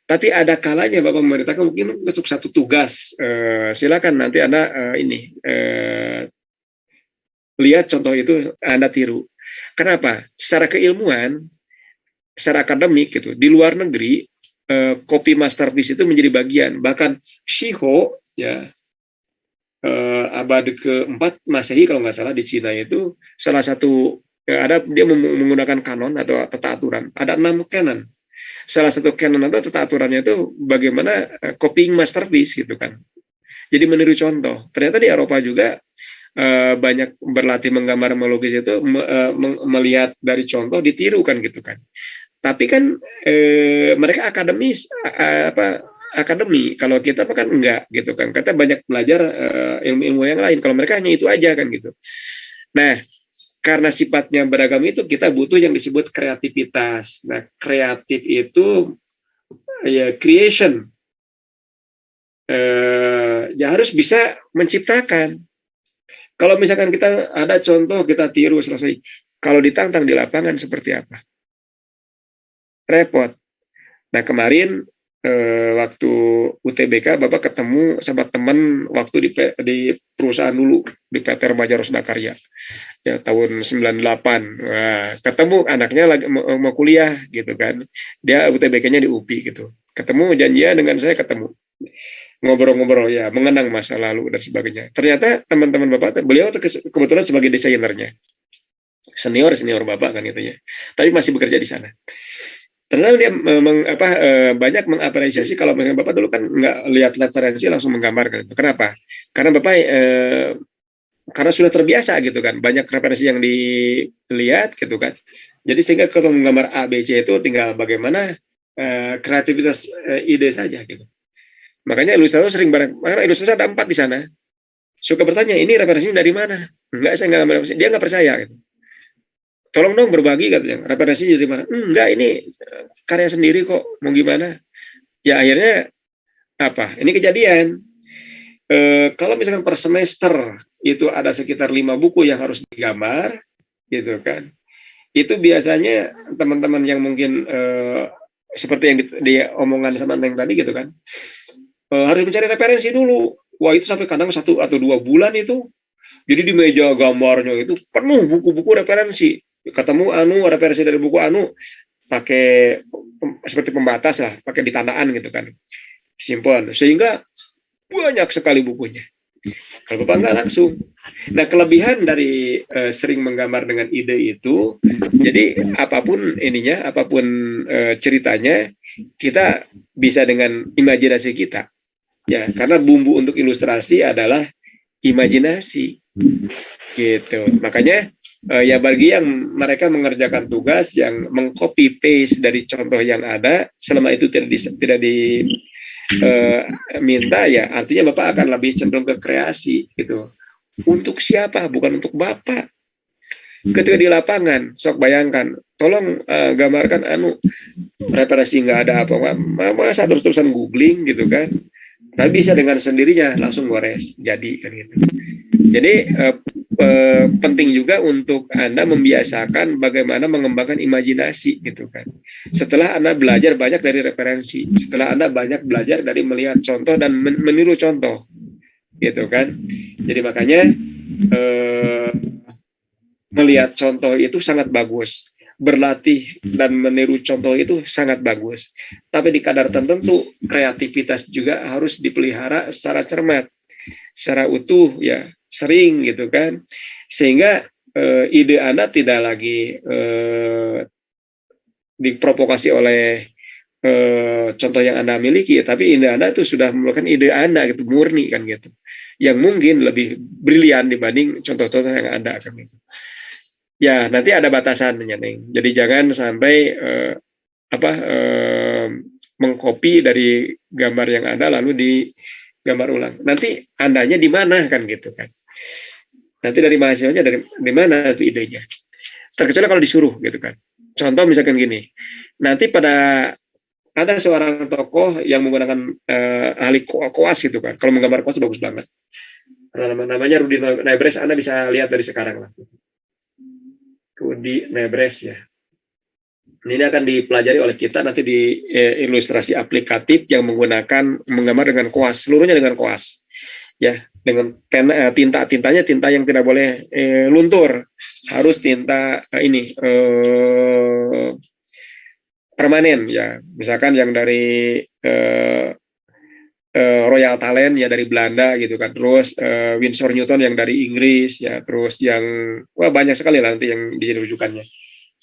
Tapi ada kalanya Bapak memerintahkan mungkin untuk satu tugas, silakan nanti Anda lihat contoh itu Anda tiru. Kenapa? Secara keilmuan, secara akademik gitu, di luar negeri copy masterpiece itu menjadi bagian. Bahkan Shiho ya abad ke-4 Masehi kalau nggak salah di Cina itu salah satu ada dia menggunakan kanon atau tata aturan. Ada 6 canon. Salah satu canon atau tata aturannya itu bagaimana copying masterpiece gitu kan. Jadi meniru contoh. Ternyata di Eropa juga banyak berlatih menggambar melukis itu melihat dari contoh ditiru kan gitu kan. Tapi kan mereka akademi. Kalau kita kan enggak gitu kan. Kita banyak belajar ilmu-ilmu yang lain. Kalau mereka hanya itu aja kan gitu. Nah, karena sifatnya beragam itu kita butuh yang disebut kreativitas. Nah, kreatif itu ya creation. Ya harus bisa menciptakan. Kalau misalkan kita ada contoh kita tiru selesai, kalau ditantang di lapangan seperti apa? Repot. Nah kemarin waktu UTBK Bapak ketemu sama teman waktu di perusahaan dulu di PT Remaja Rosda Karya ya tahun 98. Nah, ketemu anaknya lagi mau kuliah gitu kan. Dia UTBK-nya di UPI gitu. Ketemu janjian dengan saya ketemu. Ngobrol-ngobrol ya, mengenang masa lalu dan sebagainya. Ternyata teman-teman Bapak, beliau kebetulan sebagai desainernya. Senior Bapak kan gitu ya. Tapi masih bekerja di sana. Ternyata dia banyak mengapresiasi kalau Bapak dulu kan nggak lihat referensi langsung menggambar gitu. Kenapa? Karena Bapak karena sudah terbiasa gitu kan, banyak referensi yang dilihat gitu kan. Jadi sehingga kalau menggambar A, B, C itu tinggal bagaimana kreativitas ide saja gitu. Makanya ilustrator sering karena ilustrator ada 4 di sana. Suka bertanya, ini referensinya dari mana? Enggak, saya nggak referensi. Dia nggak percaya gitu. Tolong dong berbagi katanya, referensinya dari mana? Enggak, ini karya sendiri kok, mau gimana? Ya akhirnya apa? Ini kejadian. Kalau misalkan per semester itu ada sekitar 5 buku yang harus digambar, gitu kan? Itu biasanya teman-teman yang mungkin seperti yang diomongan sama Neng tadi gitu kan, harus mencari referensi dulu. Wah itu sampai kadang 1 atau 2 bulan itu. Jadi di meja gambarnya itu penuh buku-buku referensi. Ketemu referensi dari buku pakai seperti pembatas lah, pakai ditandaan gitu kan. Simpan. Sehingga banyak sekali bukunya. Kalau Bapak nggak langsung. Nah kelebihan dari sering menggambar dengan ide itu, jadi apapun ininya, apapun ceritanya, kita bisa dengan imajinasi kita. Ya, karena bumbu untuk ilustrasi adalah imajinasi, gitu. Makanya ya bagi yang mereka mengerjakan tugas yang mengcopy paste dari contoh yang ada, selama itu tidak diminta ya, artinya Bapak akan lebih cenderung ke kreasi, gitu. Untuk siapa? Bukan untuk Bapak. Ketika di lapangan, sok bayangkan, tolong gambarkan referensi nggak ada apa-apa, masa terus-terusan googling gitu kan. Tapi bisa dengan sendirinya langsung gores jadi kan gitu. Jadi penting juga untuk Anda membiasakan bagaimana mengembangkan imajinasi gitu kan. Setelah Anda belajar banyak dari referensi, setelah Anda banyak belajar dari melihat contoh dan meniru contoh gitu kan. Jadi makanya melihat contoh itu sangat bagus. Berlatih dan meniru contoh itu sangat bagus. Tapi di kadar tertentu kreativitas juga harus dipelihara secara cermat, secara utuh ya, sering gitu kan. Sehingga ide Anda tidak lagi diprovokasi oleh contoh yang Anda miliki, tapi ide Anda itu sudah merupakan ide Anda gitu, murni kan gitu, yang mungkin lebih brilian dibanding contoh-contoh yang ada kan gitu. Ya nanti ada batasannya Neng. Jadi jangan sampai mengcopy dari gambar yang ada lalu digambar ulang. Nanti Andanya di mana kan gitu kan. Nanti dari mahasiswanya dari mana itu idenya. Terkecuali kalau disuruh gitu kan. Contoh misalkan gini. Nanti ada seorang tokoh yang menggunakan ahli koas gitu kan. Kalau menggambar koas bagus banget. Namanya Rudy Nebres, Anda bisa lihat dari sekarang lah. Rudy Nebres ya. Ini akan dipelajari oleh kita nanti di ilustrasi aplikatif yang menggambar dengan koas, seluruhnya dengan koas. Ya, dengan pena, tintanya tinta yang tidak boleh luntur, harus tinta permanen ya. Misalkan yang dari Royal Talent ya dari Belanda gitu kan, terus Winsor Newton yang dari Inggris ya, terus yang banyak sekali nanti yang dijadi rujukannya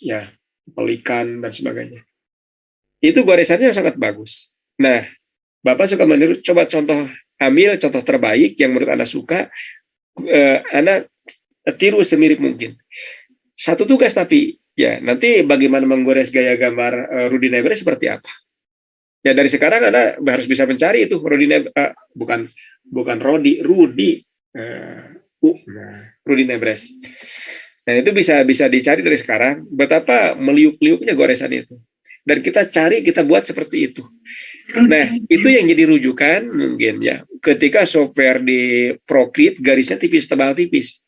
ya, pelikan dan sebagainya. Itu goresannya sangat bagus. Nah, Bapak suka meniru, coba ambil contoh terbaik yang menurut Anda suka, Anda tiru semirip mungkin. Satu tugas tapi ya nanti bagaimana menggores gaya gambar Rudy Nebres seperti apa. Ya dari sekarang Anda harus bisa mencari itu Rudy Nebres. Nah itu bisa dicari dari sekarang betapa meliuk-liuknya goresan itu. Dan kita cari, kita buat seperti itu. Nah itu yang jadi rujukan mungkin ya. Ketika software di Procreate garisnya tipis tebal tipis.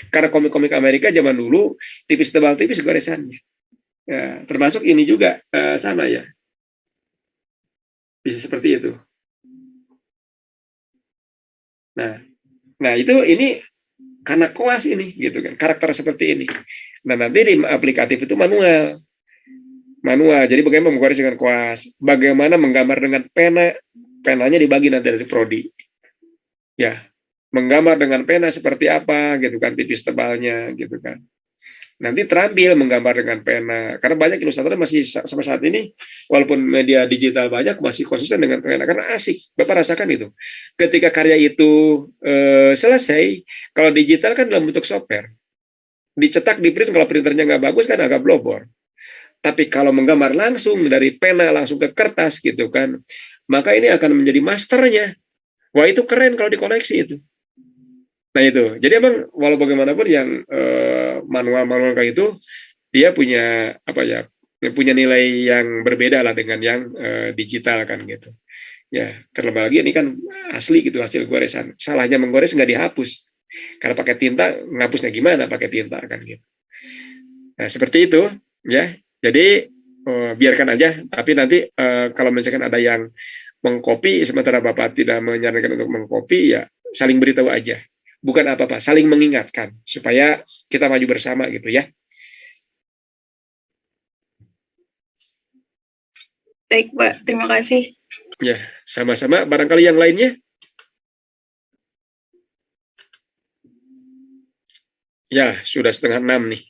Karena komik-komik Amerika zaman dulu tipis tebal tipis goresannya. Ya, termasuk ini juga sama ya. Bisa seperti itu. Nah ini karena koas ini gitu kan, karakter seperti ini. Nah nanti di aplikatif itu manual. Jadi bagaimana menggores dengan koas, bagaimana menggambar dengan penanya dibagi nanti dari prodi. Ya, menggambar dengan pena seperti apa gitu kan, tipis tebalnya gitu kan. Nanti terampil menggambar dengan pena. Karena banyak ilustrator masih sampai saat ini, walaupun media digital banyak, masih konsisten dengan pena. Karena asik. Bapak rasakan itu. Ketika karya itu selesai, kalau digital kan dalam bentuk software. Dicetak, di print, kalau printernya nggak bagus kan agak blobor. Tapi kalau menggambar langsung dari pena langsung ke kertas gitu kan, maka ini akan menjadi masternya. Wah itu keren kalau dikoleksi itu. Nah itu, jadi emang walau bagaimanapun yang manual kayak itu, dia punya punya nilai yang berbeda lah dengan yang digital kan gitu. Ya terlebih lagi ini kan asli gitu hasil goresan. Salahnya menggores nggak dihapus. Karena pakai tinta ngapusnya gimana pakai tinta kan gitu. Nah seperti itu ya. Jadi biarkan aja. Tapi nanti kalau misalkan ada yang mengcopy sementara Bapak tidak menyarankan untuk mengcopy ya saling beritahu aja. Bukan apa-apa, saling mengingatkan supaya kita maju bersama gitu ya. Baik, Pak. Terima kasih. Ya, sama-sama. Barangkali yang lainnya? Ya, sudah 5:30 nih.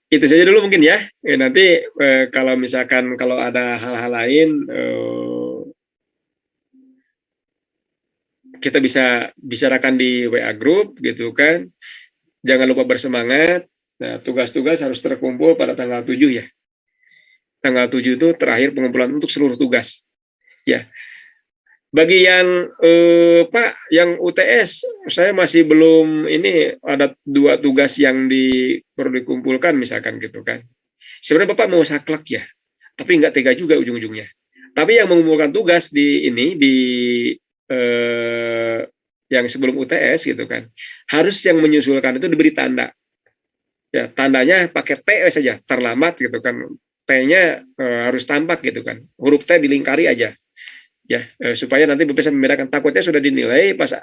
Itu saja dulu mungkin ya. Nanti kalau misalkan kalau ada hal-hal lain, kita bisa bicarakan di WA group gitu kan. Jangan lupa bersemangat. Nah, tugas-tugas harus terkumpul pada tanggal 7 ya. Tanggal 7 itu terakhir pengumpulan untuk seluruh tugas. Ya. Bagi yang Pak, yang UTS, saya masih belum ini ada 2 tugas yang perlu dikumpulkan misalkan gitu kan. Sebenarnya Bapak mau saklek ya, tapi nggak tega juga ujung-ujungnya. Tapi yang mengumpulkan tugas di yang sebelum UTS gitu kan, harus yang menyusulkan itu diberi tanda. Ya, tandanya pakai T saja, terlambat gitu kan. T-nya harus tampak gitu kan. Huruf T dilingkari aja. Ya, supaya nanti bisa membedakan. Takutnya sudah dinilai pas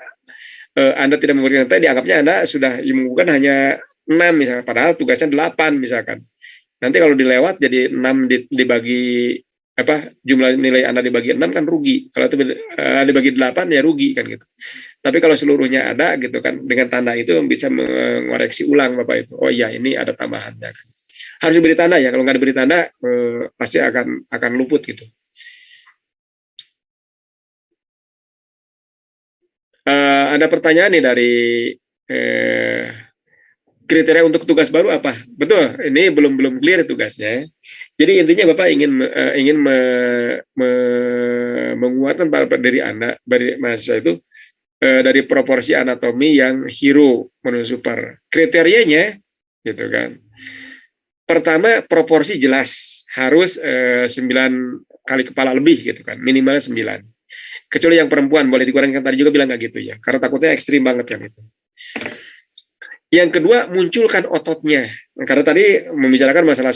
Anda tidak memberikan T, dianggapnya Anda sudah mengumpulkan hanya 6 misalkan, padahal tugasnya 8 misalkan. Nanti kalau dilewat jadi 6 dibagi jumlah nilai Anda dibagi 6 kan rugi. Kalau itu dibagi 8 ya rugi kan gitu. Tapi kalau seluruhnya ada gitu kan, dengan tanda itu bisa mengoreksi ulang Bapak itu. Oh iya, ini ada tambahannya. Harus diberi tanda ya. Kalau nggak diberi tanda pasti akan luput gitu. Ada pertanyaan nih dari kriteria untuk tugas baru apa? Betul, ini belum clear tugasnya. Jadi intinya Bapak ingin menguatkan dari Anda, dari mahasiswa itu dari proporsi anatomi yang hero menuju super. Kriterianya gitu kan. Pertama, proporsi jelas harus 9 kali kepala lebih gitu kan, minimal 9. Kecuali yang perempuan boleh dikurangkan, tadi juga bilang nggak gitu ya, karena takutnya ekstrim banget kan itu. Yang kedua, munculkan ototnya. Karena tadi membicarakan masalah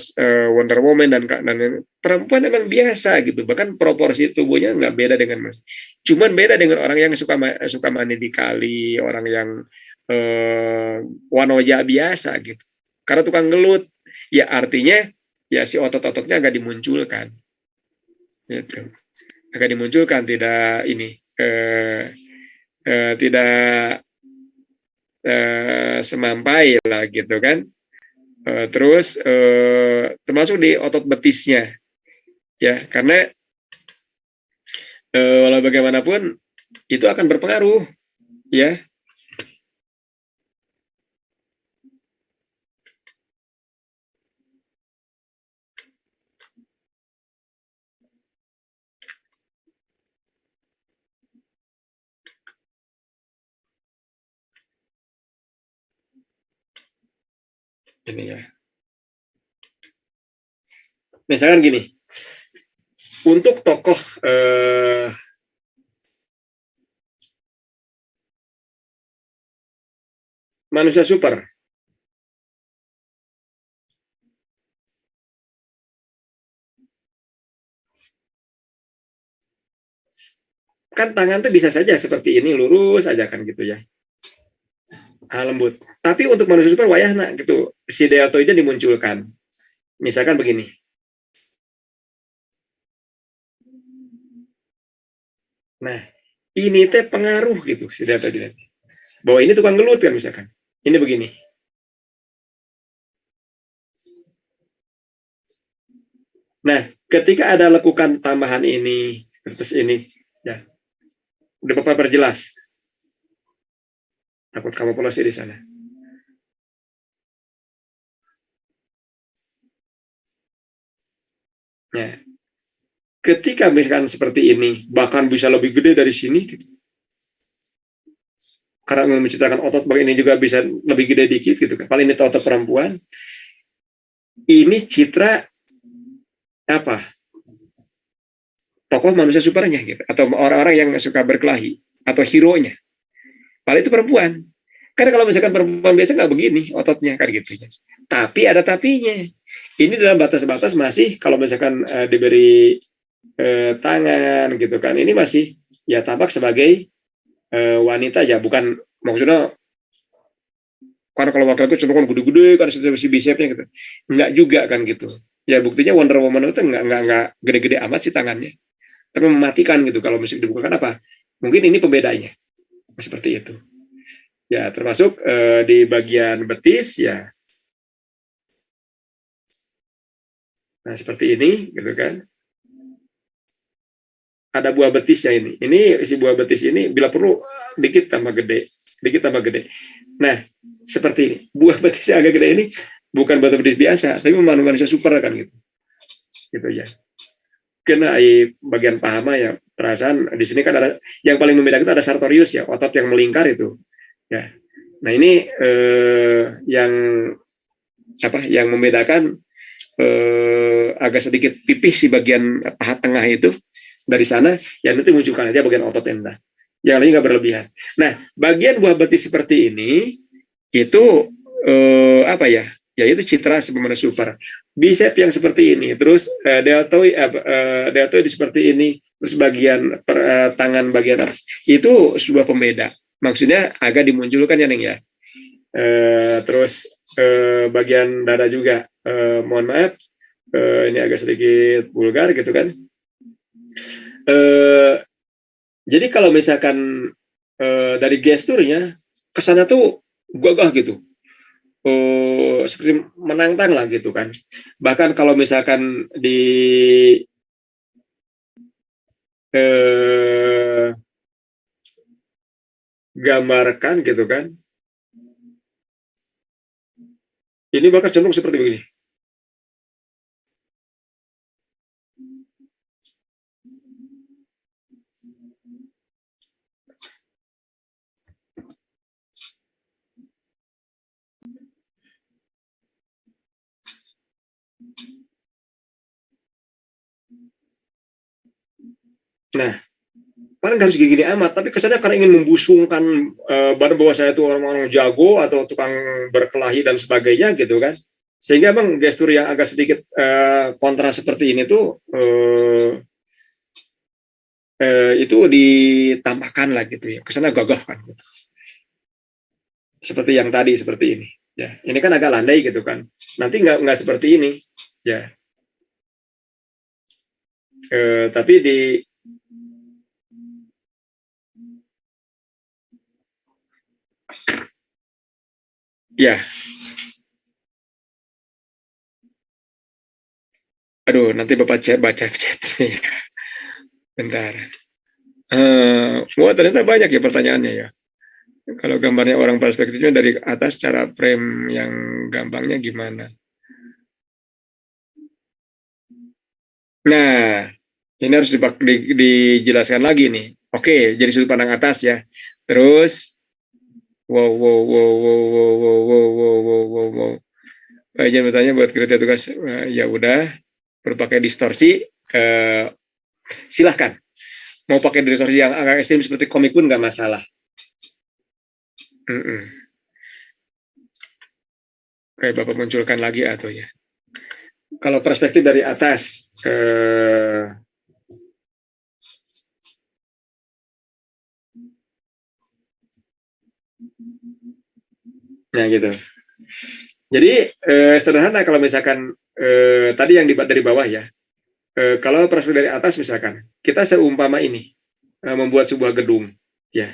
Wonder Woman dan perempuan memang biasa gitu. Bahkan proporsi tubuhnya nggak beda dengan mas. Cuman beda dengan orang yang suka mandi di kali, orang yang wanoja biasa gitu. Karena tukang gelut, ya artinya ya si otot-ototnya agak dimunculkan. Gitu. Agak dimunculkan, tidak ini tidak semampai lah gitu kan. Terus termasuk di otot betisnya ya, karena walau bagaimanapun itu akan berpengaruh ya. Ini ya. Misalkan gini, untuk tokoh manusia super, kan tangan tuh bisa saja seperti ini lurus aja kan gitu ya, lembut. Tapi untuk manusia super wayahna gitu, si deltoidnya dimunculkan. Misalkan begini. Nah, ini teh pengaruh gitu si deltoidnya. Bahwa ini tukang gelut kan misalkan. Ini begini. Nah, ketika ada lekukan tambahan ini, terus ini, ya, udah Bapak perjelas. Takut kamu polosi di sana. Ya. Ketika misalkan seperti ini, bahkan bisa lebih gede dari sini, gitu. Karena menciptakan otot bagian ini juga bisa lebih gede dikit, gitu. Paling ini otot perempuan. Ini citra apa? Tokoh manusia supernya, gitu. Atau orang-orang yang suka berkelahi atau hero-nya. Paling itu perempuan. Karena kalau misalkan perempuan biasa nggak begini ototnya kan gitu ya. Tapi ada tapinya. Ini dalam batas-batas masih kalau misalkan diberi tangan gitu kan, ini masih ya tampak sebagai wanita ya, bukan maksudnya karena kalau wakil itu cuma kan gede-gede kan si bisepnya gitu, nggak juga kan gitu ya. Buktinya Wonder Woman itu nggak gede-gede amat sih tangannya, tapi mematikan gitu kalau musik dibukakan. Apa mungkin ini pembedanya seperti itu ya. Termasuk di bagian betis ya, nah seperti ini gitu kan. Ada buah betisnya ini. Ini si buah betis ini bila perlu dikit tambah gede, dikit tambah gede. Nah, seperti ini. Buah betis yang agak gede ini bukan buah betis biasa, tapi manusia super kan gitu. Gitu ya. Kena bagian paha ya, perasaan di sini kan ada yang paling membedakan itu ada sartorius ya, otot yang melingkar itu. Ya. Nah, ini yang apa? Yang membedakan agak sedikit pipih si bagian paha tengah itu. Dari sana, ya nanti munculkan aja bagian otot enda. Yang lain nggak berlebihan. Nah, bagian buah betis seperti ini, itu apa ya? Ya itu citra sebagaimana super. Bicep yang seperti ini, terus deltoid seperti ini, terus bagian tangan bagian atas. Itu sebuah pembeda. Maksudnya agak dimunculkan ya, Neng ya. Terus bagian dada juga, mohon maaf, Ini agak sedikit vulgar gitu kan. Jadi kalau misalkan dari gesturnya kesannya tuh gagah gitu, seperti menantang lah gitu kan. Bahkan kalau misalkan gambarkan gitu kan, ini bakal cenderung seperti begini. Nah, paling nggak harus gini-gini amat, tapi kesannya karena ingin membusungkan badan bahwa saya itu orang-orang jago atau tukang berkelahi dan sebagainya gitu kan, sehingga emang gestur yang agak sedikit kontra seperti ini tuh itu ditambahkan lah gitu ya, kesannya gagah kan gitu. Seperti yang tadi seperti ini ya, ini kan agak landai gitu kan, nanti nggak seperti ini ya, tapi ya, aduh nanti bapak baca chat ya, bentar. Wah ternyata banyak ya pertanyaannya ya. Kalau gambarnya orang perspektifnya dari atas, cara frame yang gampangnya gimana? Nah, ini harus dijelaskan lagi nih. Oke, jadi sudut pandang atas ya. Terus, wow. Jangan bertanya buat kriteria tugas. Ya udah, berpakai distorsi. Silahkan. Mau pakai distorsi yang agak ekstrim seperti komik pun nggak masalah. Kayak Bapak munculkan lagi atau ya. Kalau perspektif dari atas, nah gitu. Jadi sederhana kalau misalkan tadi yang dari bawah ya. Kalau perspektif dari atas misalkan, kita seumpama ini membuat sebuah gedung, ya.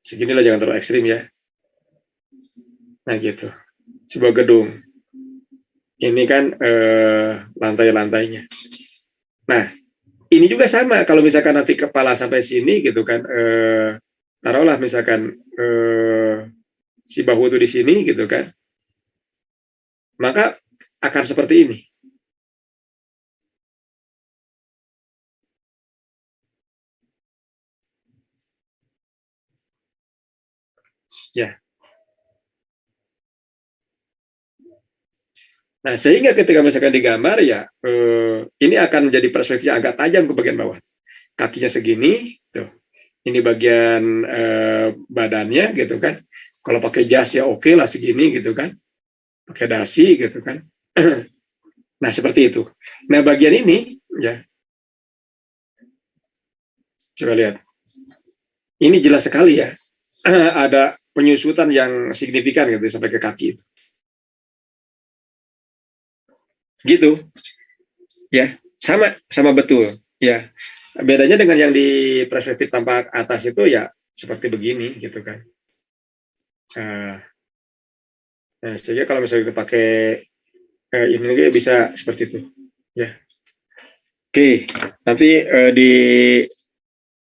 Seginilah, jangan terlalu ekstrim ya. Nah gitu, sebuah gedung. Ini kan lantai-lantainya. Nah, ini juga sama. Kalau misalkan nanti kepala sampai sini gitu kan, taruhlah misalkan si bahu itu di sini gitu kan, maka akan seperti ini. Ya. Nah, sehingga ketika misalkan digambar ya, ini akan menjadi perspektif yang agak tajam ke bagian bawah. Kakinya segini, tuh. Ini bagian badannya gitu kan. Kalau pakai jas ya oke lah segini gitu kan. Pakai dasi gitu kan. Nah, seperti itu. Nah, bagian ini ya. Coba lihat. Ini jelas sekali ya. Ada penyusutan yang signifikan gitu sampai ke kaki itu. Gitu. Ya, sama betul. Ya. Bedanya dengan yang di perspektif tampak atas itu ya seperti begini gitu kan. Nah, sehingga kalau misalnya kita pakai ini bisa seperti itu. Ya. Oke, nanti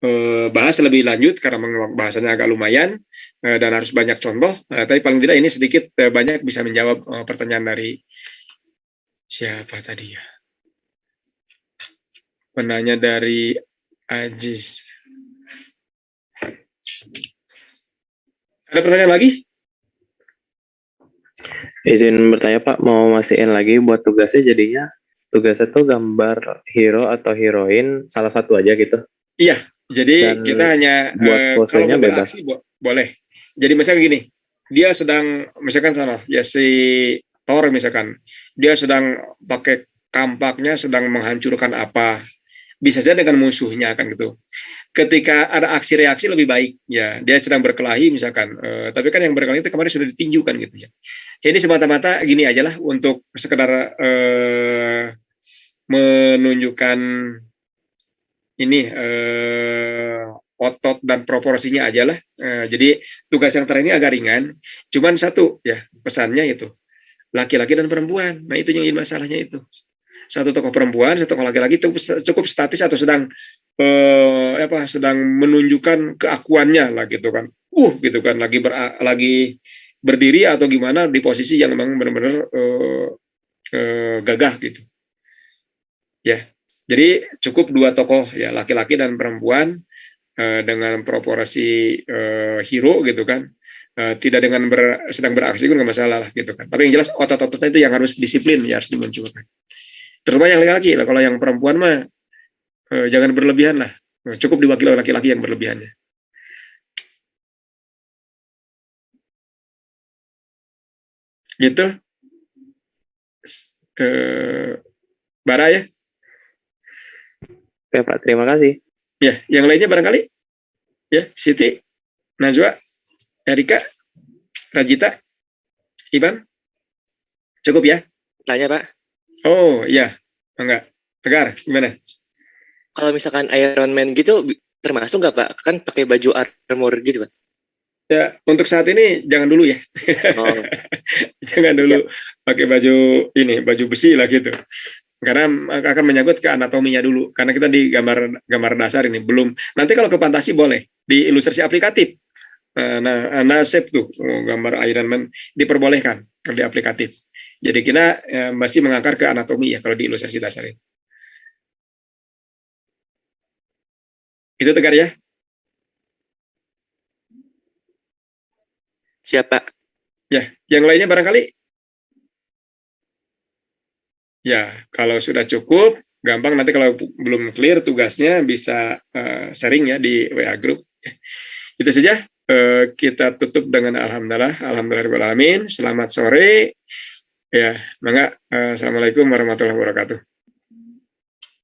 dibahas lebih lanjut karena bahasanya agak lumayan dan harus banyak contoh. Tapi paling tidak ini sedikit banyak bisa menjawab pertanyaan dari siapa tadi ya? Penanya dari Ajis. Ada pertanyaan lagi? Izin bertanya Pak, mau mastiin lagi buat tugasnya jadinya tugasnya tuh gambar hero atau heroin salah satu aja gitu. Iya, jadi Dan kita hanya buat kalau posenya gambar bebas. aksi boleh. Jadi misalnya gini, dia sedang misalkan sana ya si Thor misalkan, dia sedang pakai kampaknya sedang menghancurkan apa, bisa saja dengan musuhnya kan gitu. Ketika ada aksi reaksi lebih baik ya, dia sedang berkelahi misalkan, tapi kan yang berkelahi itu kemarin sudah ditinju kan gitu ya. Ini semata-mata gini aja lah untuk sekedar menunjukkan ini otot dan proporsinya aja lah. Jadi tugas yang terakhir ini agak ringan, cuman satu ya pesannya itu laki-laki dan perempuan. Nah itu yang jadi masalahnya itu. Satu tokoh perempuan, satu tokoh laki-laki itu cukup statis atau sedang sedang menunjukkan keakuannya lah gitu kan. Gitu kan lagi berdiri atau gimana di posisi yang memang benar-benar gagah gitu. Ya. Jadi cukup dua tokoh ya laki-laki dan perempuan dengan proporsi hero gitu kan. Tidak dengan sedang beraksi pun nggak masalah lah gitu kan. Tapi yang jelas otot-ototnya itu yang harus disiplin ya harus dimunculkan. Terutama yang laki-laki lah. Kalau yang perempuan mah jangan berlebihan lah. Cukup diwakili oleh laki-laki yang berlebihannya. Gitu. Bara ya. Oke Pak, terima kasih. Ya, yang lainnya barangkali. Ya, Siti, Najwa, Erika, Rajita, Iban. Cukup ya? Tanya Pak, Oh, iya. Enggak. Tegar, gimana? kalau misalkan Iron Man gitu termasuk nggak Pak? Kan pakai baju armor gitu Pak. Ya, untuk saat ini jangan dulu ya. Oh, Jangan dulu pakai baju besi lah gitu. Karena akan menyangkut ke anatominya dulu. Karena kita di gambar dasar ini belum. Nanti kalau ke fantasi boleh di ilustrasi aplikatif. Nah, nasib tuh gambar Iron Man diperbolehkan kalau di aplikatif. Jadi kita masih mengakar ke anatomi ya kalau di ilustrasi dasar itu. Itu Tegar ya. siapa? Ya, yang lainnya barangkali. Ya, kalau sudah cukup, gampang nanti kalau belum clear tugasnya bisa sharing ya di WA group. Itu saja. Kita tutup dengan alhamdulillahirabbil alamin. Selamat sore. Ya, mangga. Assalamualaikum warahmatullahi wabarakatuh.